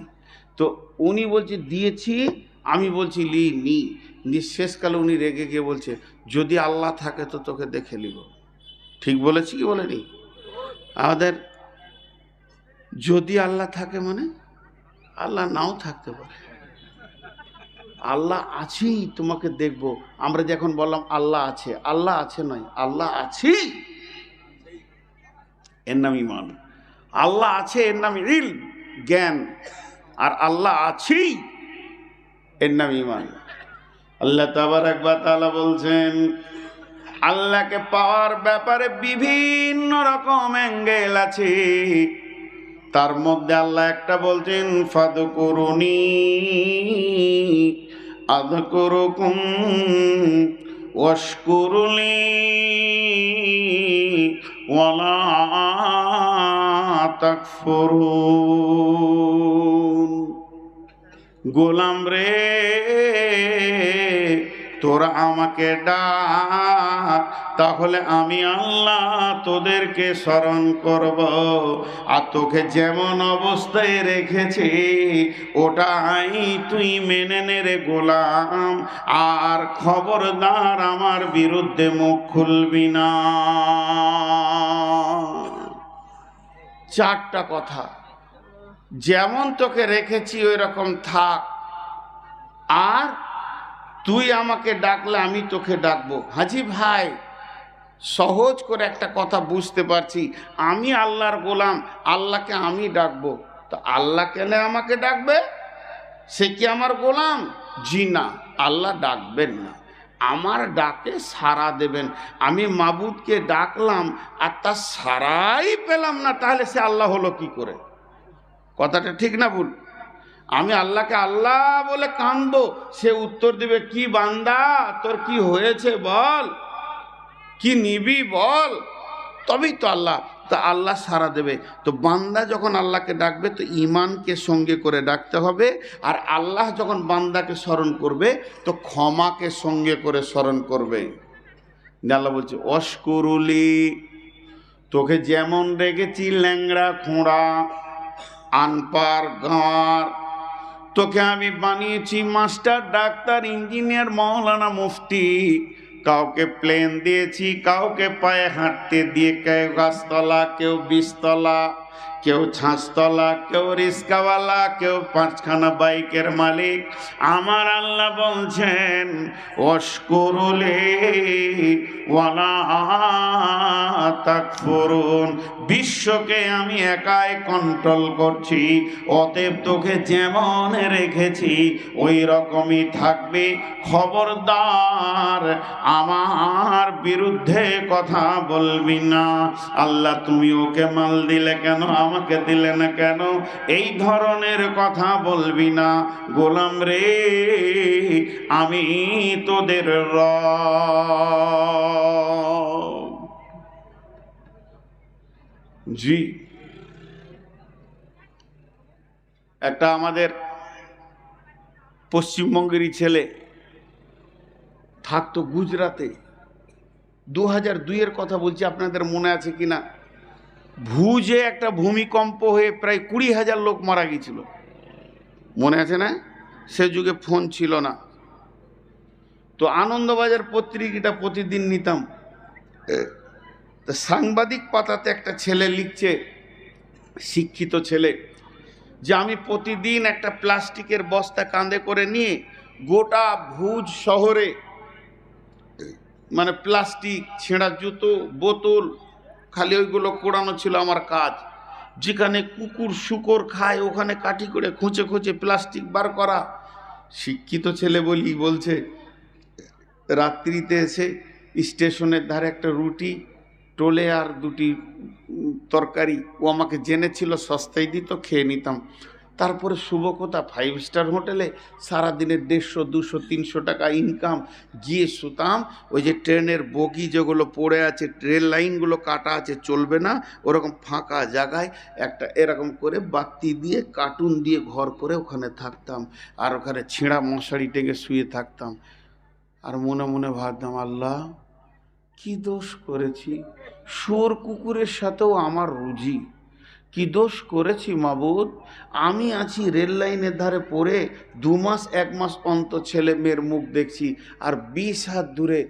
তো উনি বলছে দিয়েছি, আমি বলছি নি। শেষকালে উনি রেগে গিয়ে বলছে যদি আল্লাহ থাকে তো তোকে দেখে নিব। ঠিক বলেছি কি বলেনি? আমাদের যদি আল্লাহ থাকে মানে আল্লাহ নাও থাকতে পারে, আল্লাহ আছেই, তোমাকে দেখব। আমরা যখন বললাম আল্লাহ আছে, আল্লাহ আছে নয়, আল্লাহ আছি, এর নাম ঈমান। আল্লাহ আছে এর নাম ইলম, জ্ঞান, আর আল্লাহ আছি এর নাম ঈমান। আল্লাহ তাবারক ওয়া তাআলা বলছেন আল্লাহকে পাওয়ার ব্যাপারে বিভিন্ন রকম অ্যাঙ্গেল আছে। তার মধ্যে আল্লাহ একটা বলছেন ফাদকুরুনি আযকুরুকুম ওয়াশকুরুলি ওয়ালা তাকফুরুন। গোলাম রে, তোরা আমাকে ডাক, তাহলে আমি আল্লাহ তোদেরকে স্মরণ করব, আর তোকে যেমন অবস্থায় রেখেছি ওটাই তুই মেনে নে রে গোলাম, আর খবরদার আমার বিরুদ্ধে মুখ খুলবি না। 4টা কথা, যেমন তোকে রেখেছি ওই রকম থাক, আর তুই আমাকে ডাকলে আমি তোকে ডাকবো। হাজি ভাই, সহজ করে একটা কথা বুঝতে পারছি, আমি আল্লাহর গোলাম, আল্লাহকে আমি ডাকবো, তো আল্লাহ কেন আমাকে ডাকবে? সে কি আমার গোলাম? জি না, আল্লাহ ডাকবেন না, আমার ডাকে সাড়া দেবেন। আমি মাবুদকে ডাকলাম আর তার সাড়াই পেলাম না, তাহলে সে আল্লাহ হলো কি করে? কথাটা ঠিক না ভুল? আমি আল্লাহকে আল্লাহ বলে কাঁদবো, সে উত্তর দিবে কি বান্দা তোর কি হয়েছে বল, কি নিবি বল, তবেই তো আল্লাহ, তা আল্লাহ সাড়া দেবে। তো বান্দা যখন আল্লাহকে ডাকবে তো ঈমানকে সঙ্গে করে ডাকতে হবে, আর আল্লাহ যখন বান্দাকে স্মরণ করবে তো ক্ষমাকে সঙ্গে করে স্মরণ করবে। আল্লাহ বলছে অশকুরুলি, তোকে যেমন রেখেছি ল্যাংড়া খোঁড়া আনপার গাঁর, তোকে আমি বানিয়েছি মাস্টার, ডাক্তার, ইঞ্জিনিয়ার, মৌলানা, মুফতি। কাউকে প্লেন দিয়েছি, কাউকে পায়ে হাঁটতে দিয়ে, কেউ গাছতলা, কেউ 20 তলা, কেউ ছাঁচতলা, কেউ রিস্কাওয়ালা, কেউ 5খানা বাইকের মালিক। আমার আল্লাহ বলছেন ওয়াশকুরুলি ওয়ালা তাকফুরুন, বিশ্বকে আমি একাই কন্ট্রোল করছি, অতএব তোকে যেমন রেখেছি ওই রকমই থাকবে। খবরদার আমার বিরুদ্ধে কথা বলবি না। আল্লাহ তুমি ওকে মাল দিলে কেন, আমাকে দিলে না কেন, এই ধরনের কথা বলবি না। গোলাম রে, আমি তোদের রব। জি, একটা আমাদের পশ্চিমবঙ্গেরই ছেলে থাকতো গুজরাটে, 2002-এর কথা বলছি, আপনাদের মনে আছে কিনা? ভুজে একটা ভূমিকম্প হয়ে প্রায় 20,000 লোক মারা গিয়েছিল, মনে আছে না? সে যুগে ফোন ছিল না, তো আনন্দবাজার পত্রিকাটা প্রতিদিন নিতাম। তো সাংবাদিক পাতাতে একটা ছেলে লিখছে, শিক্ষিত ছেলে, যে আমি প্রতিদিন একটা প্লাস্টিকের বস্তা কাঁধে করে নিয়ে গোটা ভুজ শহরে, মানে প্লাস্টিক, ছেঁড়া জুতো, বোতল, খালি ওইগুলো কোড়ানো ছিল আমার কাজ। যেখানে কুকুর শুকর খায় ওখানে কাঠি করে খুঁচে খুঁচে প্লাস্টিক বার করা। শিক্ষিত ছেলে বলছে রাত্রিতে এসে স্টেশনের ধারে একটা রুটি, টোলে আর 2টি তরকারি, ও আমাকে জেনেছিল সস্তায় দিত, খেয়ে নিতাম। তারপরে শুভকথা 5 স্টার হোটেলে সারাদিনের 150, 200, 300 টাকা ইনকাম, গিয়ে শুতাম। ওই যে ট্রেনের বগি যেগুলো পড়ে আছে, রেল লাইনগুলো কাটা আছে, চলবে না, ওরকম ফাঁকা জায়গায় একটা এরকম করে বাতি দিয়ে কার্টুন দিয়ে ঘর করে ওখানে থাকতাম, আর ওখানে ছেঁড়া মশারি টেকে শুয়ে থাকতাম। আর মনে মনে ভাবতাম, আল্লাহ কি দোষ করেছি, শুয়োর কুকুরের সাথেও আমার রুজি, কি দোষ করেছি মাবুদ। আমি আছি রেল লাইনের ধারে পড়ে, 2 মাস 1 মাস অন্তর ছেলে মেয়ের মুখ দেখছি, আর 20 হাত দূরে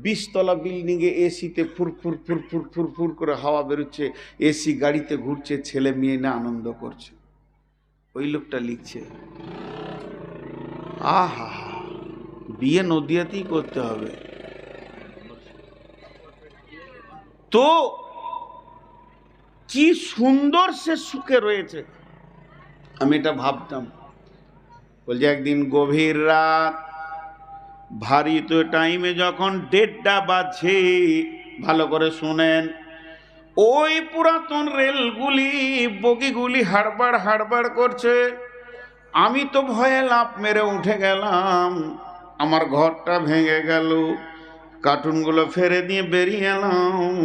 20 তলা বিল্ডিংয়ে এসিতে ফুরফুর ফুরফুর ফুরফুর করে হাওয়া বেরোচ্ছে, এসি গাড়িতে ঘুরছে, ছেলে মেয়ে না আনন্দ করছে। ওই লোকটা লিখছে, আহা, বিয়ে নদিয়াতেই করতে হবে। তো কি সুন্দর সে সুখে রয়েছে, আমি এটা ভাবতাম। বলছে একদিন গভীর রাত, ভারী তো টাইমে যখন 1:30টা বাজছে, ভালো করে শুনেন, ওই পুরাতন রেলগুলি বগিগুলি হাড়বাড় হাড়বাড় করছে। আমি তো ভয়ে লাফ মেরে উঠে গেলাম, আমার ঘরটা ভেঙে গেল, কার্টুনগুলো ফেলে দিয়ে বেরিয়ে এলাম,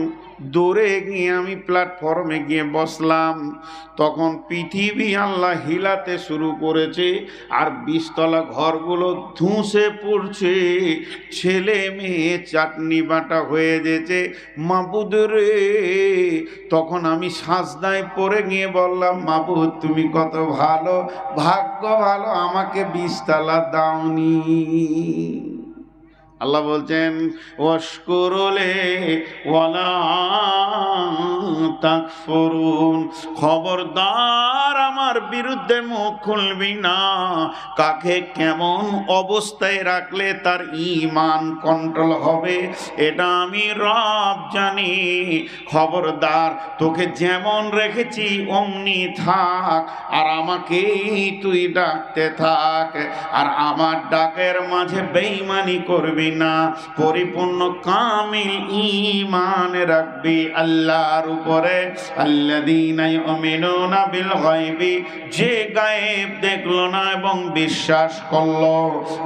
দৌড়ে গিয়ে আমি প্ল্যাটফর্মে গিয়ে বসলাম। তখন পৃথিবী আল্লাহ হিলাতে শুরু করেছে, আর 20 তলা ঘরগুলো ধুঁসে পড়ছে, ছেলে মেয়ে চাটনি বাটা হয়ে যেছে। মাবুদ রে, তখন আমি সাজদায় পড়ে গিয়ে বললাম, মাবুদ তুমি কত ভালো, ভাগ্য ভালো, আমাকে 20 তলা দাওনি। আল্লাহ বলছেন, ওয়াশকুরুলি ওয়ালা তাকফুরুন, খবরদার আমার বিরুদ্ধে মুখ খুলবি না। কাকে কেমন অবস্থায় রাখলে তার ঈমান কন্ট্রোল হবে, এটা আমি রব জানি। খবরদার, তোকে যেমন রেখেছি অমনি থাক, আর আমাকেই তুই ডাকতে থাক, আর আমার ডাকের মাঝে বেঈমানি করবি না, পরিপূর্ণ কামিল ঈমান রাখবি আল্লাহর উপরে। আল্লাযীনা ইউমিনুনা বিল গায়বি, যে গায়েব দেখলো না এবং বিশ্বাস করলো,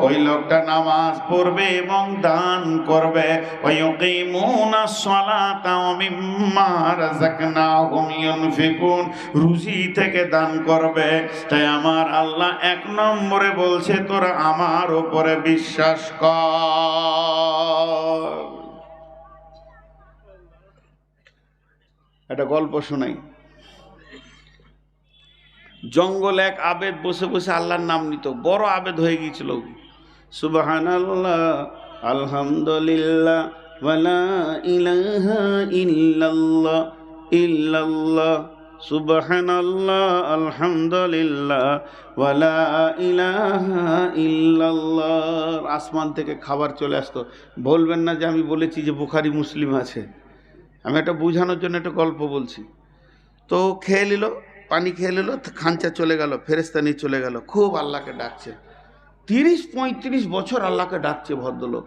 ওই লোকটা নামাজ পড়বে এবং দান করবে। ওয়া ইউকিমুনাস সালাতা ওয়া মিম্মা রাযাকনাহুম ইউনফিকুন, রুজি থেকে দান করবে। তাই আমার আল্লাহ 1 নম্বরে বলছে, তোরা আমার উপরে বিশ্বাস কর। একটা গল্প শোনাই। জঙ্গলে এক আবেদ বসে বসে আল্লাহর নাম নিত, বড় আবেদ হয়ে গিয়েছিল। সুবহানাল্লাহ, আলহামদুলিল্লাহ, ওয়ালা ইলাহা ইল্লাল্লাহ ইল্লাল্লাহ, সুবহানাল্লাহ, আলহামদুলিল্লাহ, ওয়ালা ইলাহা ইল্লাল্লাহ। আসমান থেকে খাবার চলে আসতো। বলবেন না যে আমি বলেছি যে বুখারী মুসলিম আছে, আমি এটা বোঝানোর জন্য একটা গল্প বলছি। তো খেয়ে নিল, পানি খেয়ে নিল, খাঞ্চা চলে গেল, ফেরেশতা নিয়ে চলে গেল, খুব আল্লাহকে ডাকছে। 30-35 বছর আল্লাহকে ডাকছে ভদ্রলোক।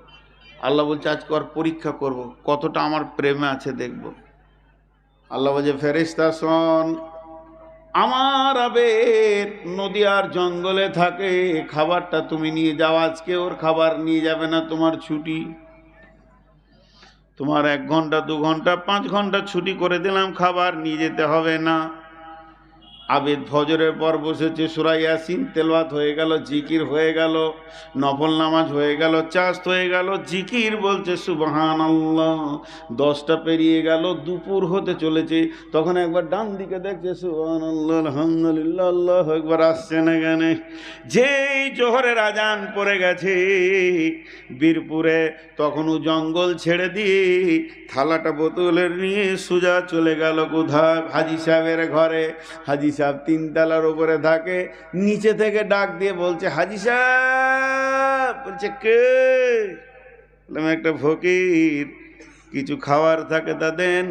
আল্লাহ বলছে, আজকে আর পরীক্ষা করব, কতটা আমার প্রেমে আছে দেখব। আল্লাহ বলছে, ফেরেশতা শোন, আমার আবেদ নদিয়ার জঙ্গলে থাকে, খাবারটা তুমি নিয়ে যাও, আজকে ওর খাবার নিয়ে যাবে না, তোমার ছুটি। তোমার 1 ঘন্টা 2 ঘন্টা 5 ঘন্টা ছুটি করে দিলাম, খাবার নিয়ে যেতে হবে না। আবেদ ফজরের পর বসেছে, সূরা ইয়াসিন তেলাওয়াত হয়ে গেল, জিকির হয়ে গেল, নফল নামাজ হয়ে গেল, চাস্ত হয়ে গেল, জিকির বলছে সুবহানাল্লাহ। 10টা পেরিয়ে গেল, দুপুর হতে চলেছে। তখন একবার ডান দিকে দেখছে, সুবহানাল্লাহ, আলহামদুলিল্লাহ, আল্লাহু আকবার, আসছে না কেন? যেই জোহরের আজান পড়ে গেছে বীরপুরে, তখন ও জঙ্গল ছেড়ে দিয়ে থালাটা বোতলের নিয়ে সোজা চলে গেল কোথায়? হাজি সাহেবের ঘরে। হাজি সাহেব 3 তলার উপরে থাকে, নিচে থেকে ডাক দিয়ে বলছে, হাজি সাহেব। বলছে, কে? বললাম, একটা ফকির, কিছু খাওয়ার থাকে তা দেন।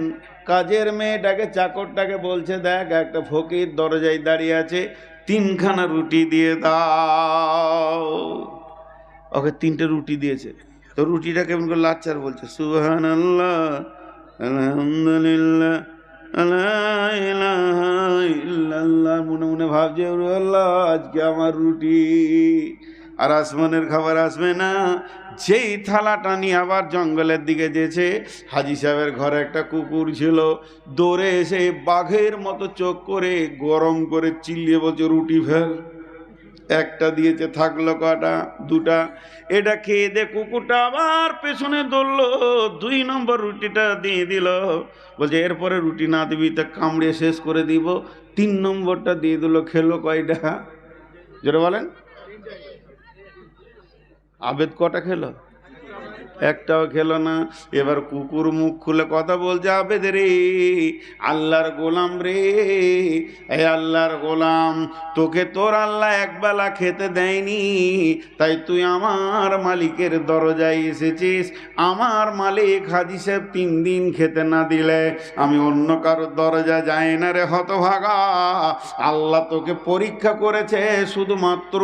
কাজের মেয়েটাকে, চাকরটাকে বলছে, দেখ একটা ফকির দরজায় দাঁড়িয়ে আছে, 3খানা রুটি দিয়ে দাও। ওকে 3টে রুটি দিয়েছে। তো রুটিটা কেমন করে লাচ্চার বলছে, সুবহানাল্লাহ, আলহামদুলিল্লাহ, লা ইলাহা ইল্লাল্লাহ, মনে মনে ভাবছে আল্লাহ আজকে আমার রুটি, আর আসমানের খাবার আসবে না। যেই থালাটা নিয়ে আবার জঙ্গলের দিকে যেছে, হাজি সাহেবের ঘরে একটা কুকুর ছিল, দৌড়ে এসে বাঘের মতো চোখ করে গরম করে চিল্লিয়ে বলছে রুটি ফেল। একটা দিয়েছে, থাকলো কটা? দুটা। এটা খেয়ে দে কুকুরটা আবার পেছনে দৌড়লো, 2 নম্বর রুটিটা দিয়ে দিল, বলছে এরপরে রুটি না দিবি তা কামড়ে শেষ করে দিব। 3 নম্বরটা দিয়ে দিল। খেলো কয়টা? যেটা বলেন, আবেদ কটা খেলো? একটাও খেলো না। এবার কুকুর মুখ খুলে কথা বলছে, আবেদ রে, আল্লাহর গোলাম রে, এই আল্লাহর গোলাম, তোকে তোর আল্লাহ একবেলা খেতে দেয়নি, তাই তুই আমার মালিকের দরজায় এসেছিস। আমার মালিক হাজি সাহেব 3 দিন খেতে না দিলে আমি অন্য কারোর দরজা যাই না রে হতভাগা। আল্লাহ তোকে পরীক্ষা করেছে, শুধুমাত্র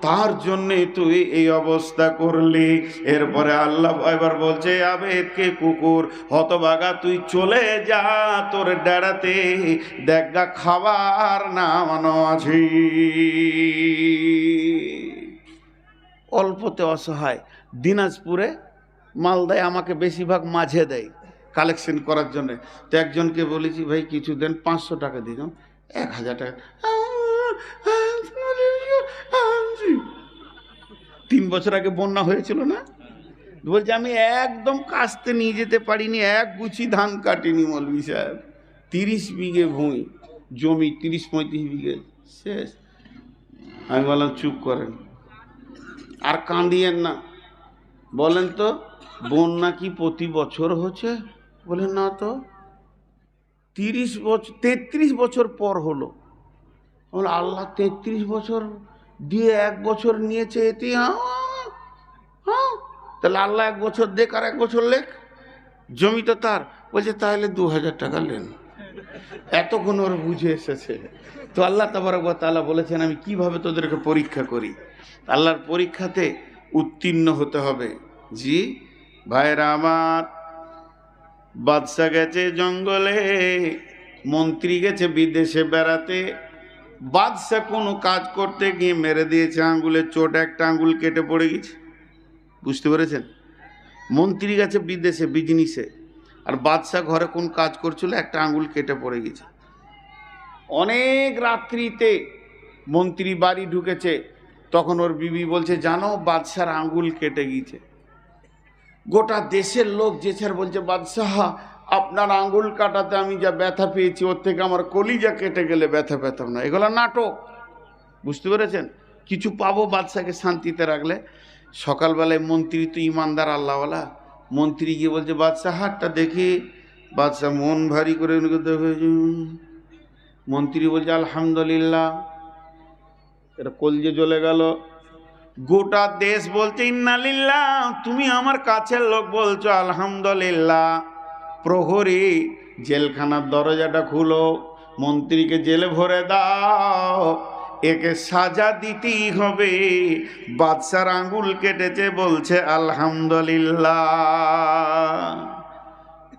তার জন্যে তুই এই অবস্থা করলি। এরপরে আল্লাহ এবার বলছে, আবেদকে কুকুর, হতভাগা তুই চলে যা তোর ডেরাতে, দেখা খাবার নামানো আছে। অল্পতে অসহায়। দিনাজপুরে মাল দেয়, আমাকে বেশিরভাগ মাঝে দেয় কালেকশন করার জন্য। তো একজনকে বলেছি ভাই কিছু দেন, 500 টাকা দিলাম, 1000 টাকা। 3 বছর আগে বন্যা হয়েছিল না, বলছে আমি একদম কাস্তে নিয়ে যেতে পারিনি, 1 গুছি ধান কাটিনি মৌলভী সাহেব। 30 বিঘে ভূমি জমি, 30-35 বিঘে শেষ। আমি বললাম চুপ করেন, আর কাঁদিয়েন না। বলেন তো বন্যা কি প্রতি বছর হচ্ছে? বলেন না তো, 30 বছর 33 বছর পর হলো। বলে আল্লাহ 33 বছর দিয়ে 1 বছর নিয়েছে, এতে তাহলে আল্লাহ 1 বছর দেখ আর 1 বছর লেখ, জমি তো তার। বলছে তাহলে 2000 টাকা নেন। এতক্ষণ ওর বুঝে এসেছে। তো আল্লাহ তাবারক ওয়া তাআলা বলেছেন আমি কিভাবে তোদেরকে পরীক্ষা করি। আল্লাহর পরীক্ষাতে উত্তীর্ণ হতে হবে। জি ভাইরা আমার, বাদশা গেছে জঙ্গলে, মন্ত্রী গেছে বিদেশে বেড়াতে। বাদশা কোনো কাজ করতে গিয়ে মেরে দিয়েছে আঙ্গুলের চোট, একটা আঙ্গুল কেটে পড়ে গেছে। বুঝতে পেরেছেন? মন্ত্রী গেছে বিদেশে বিজনেসে, আর বাদশাহ ঘরে কোন কাজ করছিল, একটা আঙ্গুল কেটে পড়ে গেছে। অনেক রাত্রিতে মন্ত্রী বাড়ি ঢুকেছে, তখন ওর বিবি বলছে জানো বাদশার আঙ্গুল কেটে গিয়েছে। গোটা দেশের লোক যেছাড় বলছে বাদশাহ আপনার আঙ্গুল কাটাতে আমি যা ব্যথা পেয়েছি, ওর থেকে আমার কলিজা কেটে গেলে ব্যথা পেতাম না। এগুলো নাটক। বুঝতে পেরেছেন? কিছু পাবো বাদশাকে শান্তিতে রাখলে। সকালবেলায় মন্ত্রী তো ইমানদার আল্লাহওয়ালা, মন্ত্রী গিয়ে বলছে বাদশাহ হাতটা দেখি। বাদশাহ মন ভারী করে মন্ত্রী বলছে আলহামদুলিল্লাহ। এটা কলজে জ্বলে গেল। গোটা দেশ বলছে ইন্নালিল্লাহ, তুমি আমার কাছের লোক বলছো আলহামদুলিল্লাহ। প্রহরী জেলখানার দরজাটা খুলো, মন্ত্রীকে জেলে ভরে দাও, একে সাজা দিতেই হবে। বাদশার আঙ্গুল কেটেছে বলছে আলহামদুলিল্লাহ।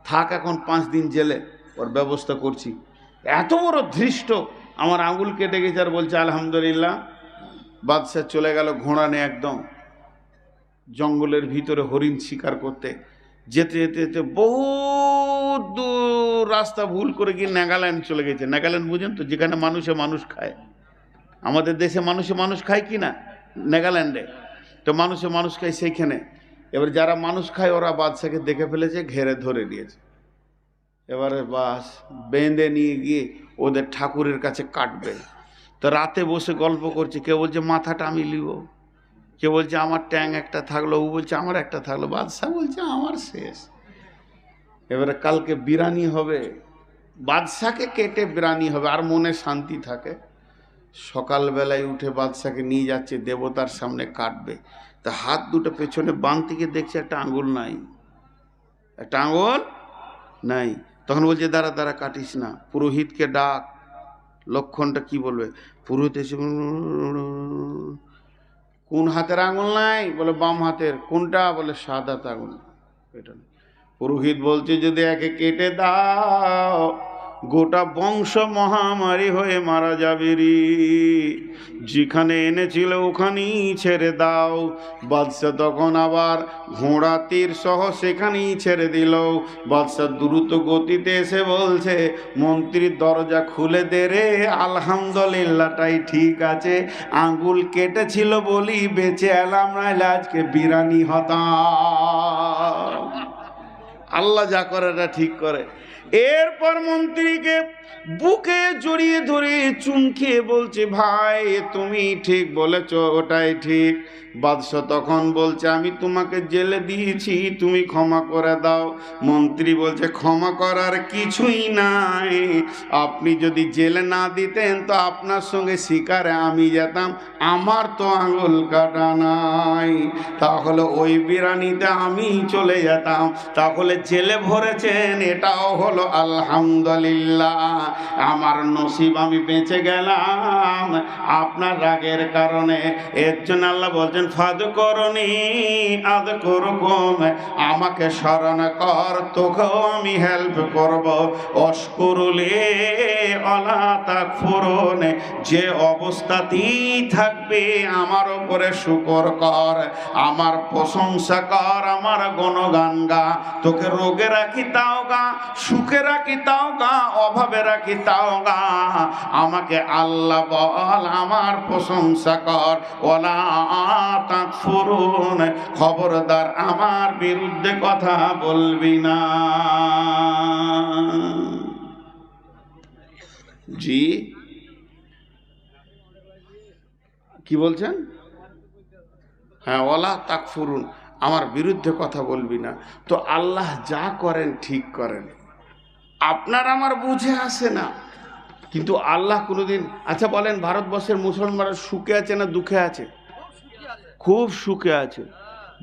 থাক এখন 5 দিন জেলে, ওর ব্যবস্থা করছি। এত বড় ধৃষ্ট, আমার আঙ্গুল কেটে গেছে আর বলছে আলহামদুলিল্লাহ। বাদশাহ চলে গেল ঘোড়া নিয়ে একদম জঙ্গলের ভিতরে হরিণ শিকার করতে। যেতে যেতে যেতে বহুত দূর রাস্তা ভুল করে গিয়ে নাগাল্যান্ড চলে গেছে। নাগাল্যান্ড বুঝেন তো, যেখানে মানুষে মানুষ খায়। আমাদের দেশে মানুষে মানুষ খায় কি না? নাগাল্যান্ডে তো মানুষে মানুষ খায় সেইখানে। এবার যারা মানুষ খায় ওরা বাদশাকে দেখে ফেলেছে, ঘেরে ধরে নিয়েছে। এবারে বাস বেঁধে নিয়ে গিয়ে ওদের ঠাকুরের কাছে কাটবে। তো রাতে বসে গল্প করছে, কেউ বলছে মাথাটা আমি নিব, কেউ বলছে আমার ট্যাং একটা থাকলো, ও বলছে আমার একটা থাকলো। বাদশাহ বলছে আমার শেষ। এবারে কালকে বিরানি হবে, বাদশাকে কেটে বিরানি হবে, আর মনে শান্তি থাকে। সকালবেলায় উঠে বাদশাকে নিয়ে যাচ্ছে দেবতার সামনে কাটবে। তা হাত দুটো পেছনে বাঁধতে গিয়ে দেখছে একটা আঙ্গুল নাই, একটা আঙ্গুল নাই। তখন বলছে দাঁড়া দাঁড়া কাটিস না, পুরোহিতকে ডাক। লক্ষণটা কি বলবে? পুরোহিত এসে কোন হাতের আঙুল নাই? বলে বাম হাতের। কোনটা? বলে সাদা আঙুল। এটা পুরোহিত বলছে যদি একে কেটে দাও গোটা বংশ মহামারী হয়ে মারা যাবে রে, যেখানে এনেছিল ওখানেই ছেড়ে দাও। বাদশাহ তখন আবার ঘোড়া তীর সহ সেখানেই ছেড়ে দিল। বাদশাহ দ্রুত গতিতে এসে বলছে, মন্ত্রীর দরজা খুলে দে রে, আলহামদুলিল্লাহটাই ঠিক আছে, আঙ্গুল কেটেছিল বলি বেঁচে এলাম, নাইলে আজকে বিরানি হতাম। আল্লাহ যা করে এটা ঠিক করে। এরপর মন্ত্রীকে বুকে জড়িয়ে ধরে চুমকিয়ে বলছে, ভাই তুমি ঠিক বলেছ, ওটাই ঠিক। বাদশাহ তখন বলছে, আমি তোমাকে জেলে দিয়েছি, তুমি ক্ষমা করে দাও। মন্ত্রী বলছে, ক্ষমা করার কিছুই নাই, আপনি যদি জেলে না দিতেন তো আপনার সঙ্গে শিকারে আমি যেতাম, আমার তো আঙুল কাটা নাই, তাহলে ওই বিরানিতে আমি চলে যেতাম। তাহলে জেলে ভরেছেন, এটাও হলো আলহামদুলিল্লাহ, আমার নসিব, আমি বেঁচে গেলাম আপনার রাগের কারণে। এর জন্য আল্লাহ বলছেন, ফাদ করনি আদ করুকুম, আমাকে স্মরণ কর, তোকেও আমি হেল্প করব। অশকুরুলি ওয়ালা তাকফুরুন, যে অবস্থাতেই থাকবে আমার উপরে শুকর কর, আমার প্রশংসা কর, আমার গুণগান গা। তোকে রোগে রাখি তাও গা, সুখে রাখি তাও গা, অভাবে রাখি তাও গা, আমাকে আল্লাহ বল, আমার প্রশংসা কর। ওয়ালা তাকফুরুন, খবরদার আমার বিরুদ্ধে কথা বলবি না। জি কি বলছেন? হ্যাঁ, ওয়ালা তাকফুরুন, আমার বিরুদ্ধে কথা বলবি না। তো আল্লাহ যা করেন ঠিক করেন, আপনার আমার বুঝে আসে না, কিন্তু আল্লাহ কোনোদিন। আচ্ছা বলেন, ভারতবর্ষের মুসলমানরা সুখে আছে না দুঃখে আছে? খুব সুখে আছে।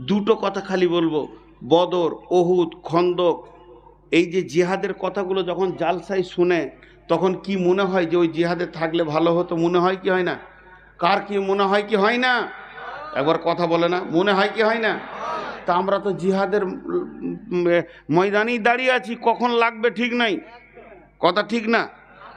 দুটো কথা খালি বলবো, বদর, ওহুদ, খন্দক, এই যে জিহাদের কথাগুলো যখন জালসাই শুনে, তখন কি মনে হয় যে ওই জিহাদে থাকলে ভালো হতো? মনে হয় কি হয় না? কার কি মনে হয় কি হয় না? একবার কথা বলে না, মনে হয় কি হয় না? তা আমরা তো জিহাদের ময়দানেই দাঁড়িয়ে আছি, কখন লাগবে ঠিক নাই, কথা ঠিক না?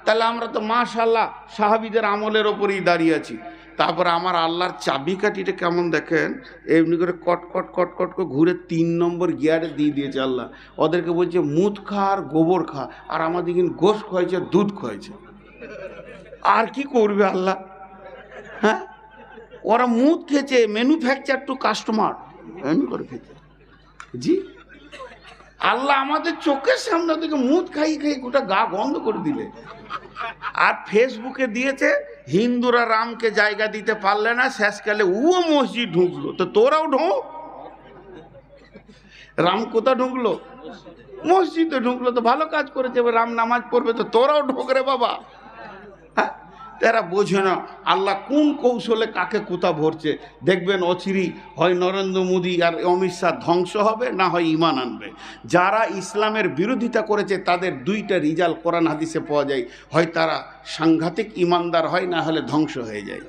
তাহলে আমরা তো মাশাআল্লাহ সাহাবীদের আমলের ওপরেই দাঁড়িয়ে আছি। তারপরে আমার আল্লাহর চাবিকাঠিটা কেমন দেখেন, এমনি করে কটকট কটকট করে ঘুরে 3 নম্বর গিয়ারে দিয়ে দিয়েছে আল্লাহ। ওদেরকে বলছে মুদ খা আর গোবর খা, আর আমাদের কিন্তু গোশ খয়েছে, দুধ খয়েছে। আর কি করবে আল্লাহ? হ্যাঁ, ওরা মুদ খেয়েছে, ম্যানুফ্যাকচার টু কাস্টমার, এমনি করে খেয়েছে। জি, আল্লাহ আমাদের চোখের সামনে থেকে মুদ খাই খাই গোটা গা গন্ধ করে দিলে। আর ফেসবুকে দিয়েছে, হিন্দুরা রামকে জায়গা দিতে পারলে না, শেষকালে ও মসজিদ ঢুকলো, তো তোরাও ঢোক। রাম কোথা ঢুকলো? মসজিদে ঢুকলো, তো ভালো কাজ করেছে, রাম নামাজ পড়বে, তো তোরাও ঢোক রে বাবা। হ্যাঁ, এরা বোঝে না আল্লাহ কোন কৌশলে কাকে কোথা ভরছে। দেখবেন অচিরেই হয় নরেন্দ্র মোদী আর অমিত শাহ ধ্বংস হবে, না হয় ঈমান আনবে। যারা ইসলামের বিরোধিতা করেছে তাদের দুইটা রিজাল্ট কোরআন হাদিসে পাওয়া যায়, হয় তারা সাংঘাতিক ঈমানদার হয়, না হলে ধ্বংস হয়ে যায়।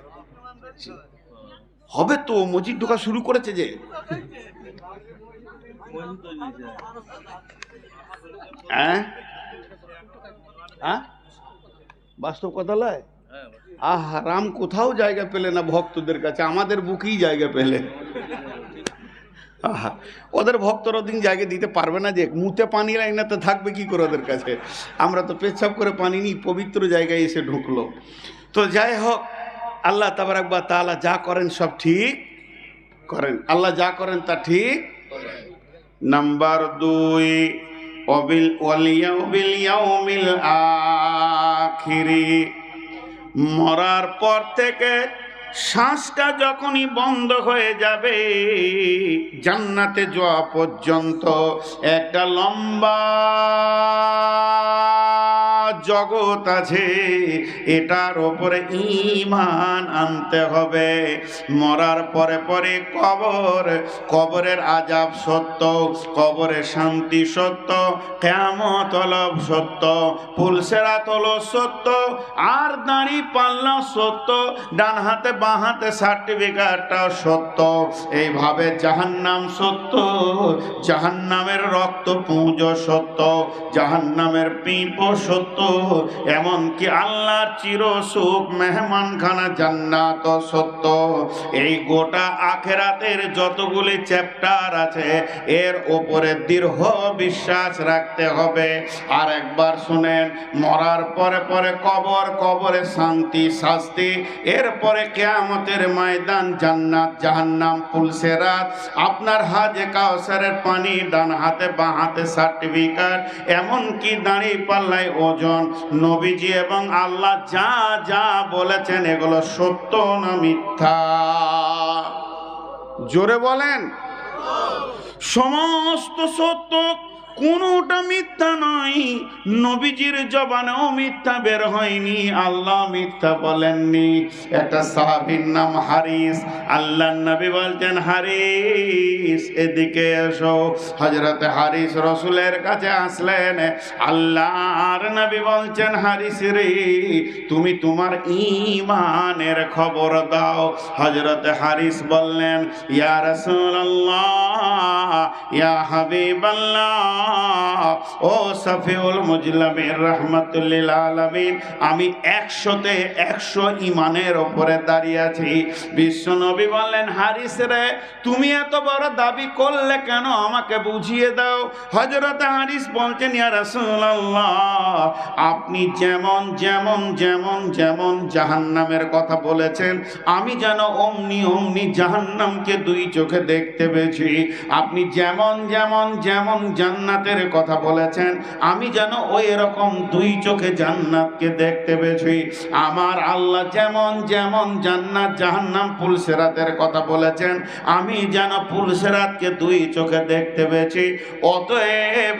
হবে তো, মসজিদ ঢোকা শুরু করেছে যে। হ্যাঁ হ্যাঁ, বাস্তব কথা লয়। আহা, রাম কোথাও জায়গা পেলে না ভক্তদের কাছে, আমাদের বুকেই জায়গা পেলে। আহা, ওদের ভক্তরা দিন জায়গা দিতে পারবে না, যে মুতে পানি লাইনাতে থাকবে কি করে ওদের কাছে? আমরা তো পেচ্ছাপ করে পানি নিই, পবিত্র জায়গায় এসে ঢুকলো। তো যাই হোক, আল্লাহ তাবারাক ওয়া তাআলা যা করেন সব ঠিক করেন। আল্লাহ যা করেন তা ঠিক। নাম্বার 2, ওয়াল ইয়াউমিল আখিরি, মরার পর থেকে শ্বাসটা যখনই বন্ধ হয়ে যাবে, জান্নাতে যাওয়া পর্যন্ত একটা লম্বা জগৎ আছে, এটার ওপরে ঈমান আনতে হবে। মরার পরে পরে কবর, কবরের আযাব সত্য, কবরের শান্তি সত্য, কিয়ামত হলো সত্য, পুলসেরাত হলো সত্য, আর দাড়ি পাল্লা সত্য, ডান হাতে বাঁ হাতে সার্টিফিকেটটা সত্য। এইভাবে জাহান্নাম সত্য, জাহান্নামের রক্ত পুঁজ সত্য, জাহান্নামের পিঁপো সত্য, এমনকি আল্লাহর চিরসুখ মেহমানখানা জান্নাত সত্য। এই গোটা আখেরাতের যতগুলি চ্যাপ্টার আছে এর ওপরে দৃঢ় বিশ্বাস রাখতে হবে। আর একবার শুনেন, মরার পরে পরে কবর, কবরে শান্তি শাস্তি, এরপরে কিয়ামতের ময়দান, জান্নাত জাহান্নাম, পুলসেরাত, আপনার হাজে কাউসারের পানি, ডান হাতে বাঁ হাতে সার্টিফিকেট, এমনকি দাঁড়ি পাল্লায় ওজন। নবীজি এবং আল্লাহ যা যা বলেছেন এগুলো সত্য না মিথ্যা? জোরে বলেন। সমস্ত সত্য, কোনটা মিথ্যা নয়। নবীজির জবানেও মিথ্যা বের হয়নি, আল্লাহ মিথ্যা বলেননি। একটা সাহাবীর নাম হারিস। আল্লাহর নবী বলছেন, হারিস এদিকে এসো। হযরত হারিস রাসূলের কাছে আসলেন। আল্লাহর নবী বলছেন, হারিস রে, তুমি তোমার ঈমানের খবর দাও। হযরত হারিস বললেন, ইয়া রাসূলুল্লাহ, ইয়া হাবিবাল্লাহ, ও সফিউল মুজলামিন রাহমাতুল লিল আলামিন, আমি 100তে 100 ঈমানের উপরে দাঁড়িয়ে আছি। বিশ্বনবী বললেন, হারিস রে, তুমি এত বড় দাবি করলে কেন, আমাকে বুঝিয়ে দাও। হযরত হারিস বলছেন, ইয়া রাসূলুল্লাহ, আপনি যেমন যেমন যেমন যেমন জাহান্নামের কথা বলেছেন, আমি যেন অমনি অমনি জাহান্নামকে 2 চোখে দেখতে পেয়েছি। আপনি যেমন যেমন যেমন জান্নাতের কথা বলেছেন, আমি যেন ওই রকম 2 চোখে জান্নাতকে দেখতে পেয়েছি। আমার আল্লাহ যেমন যেমন জান্নাত জাহান্নাম পুলসেরাতের কথা বলেছেন, আমি যেন পুলসেরাতকে 2 চোখে দেখতে পেয়েছি। অতএব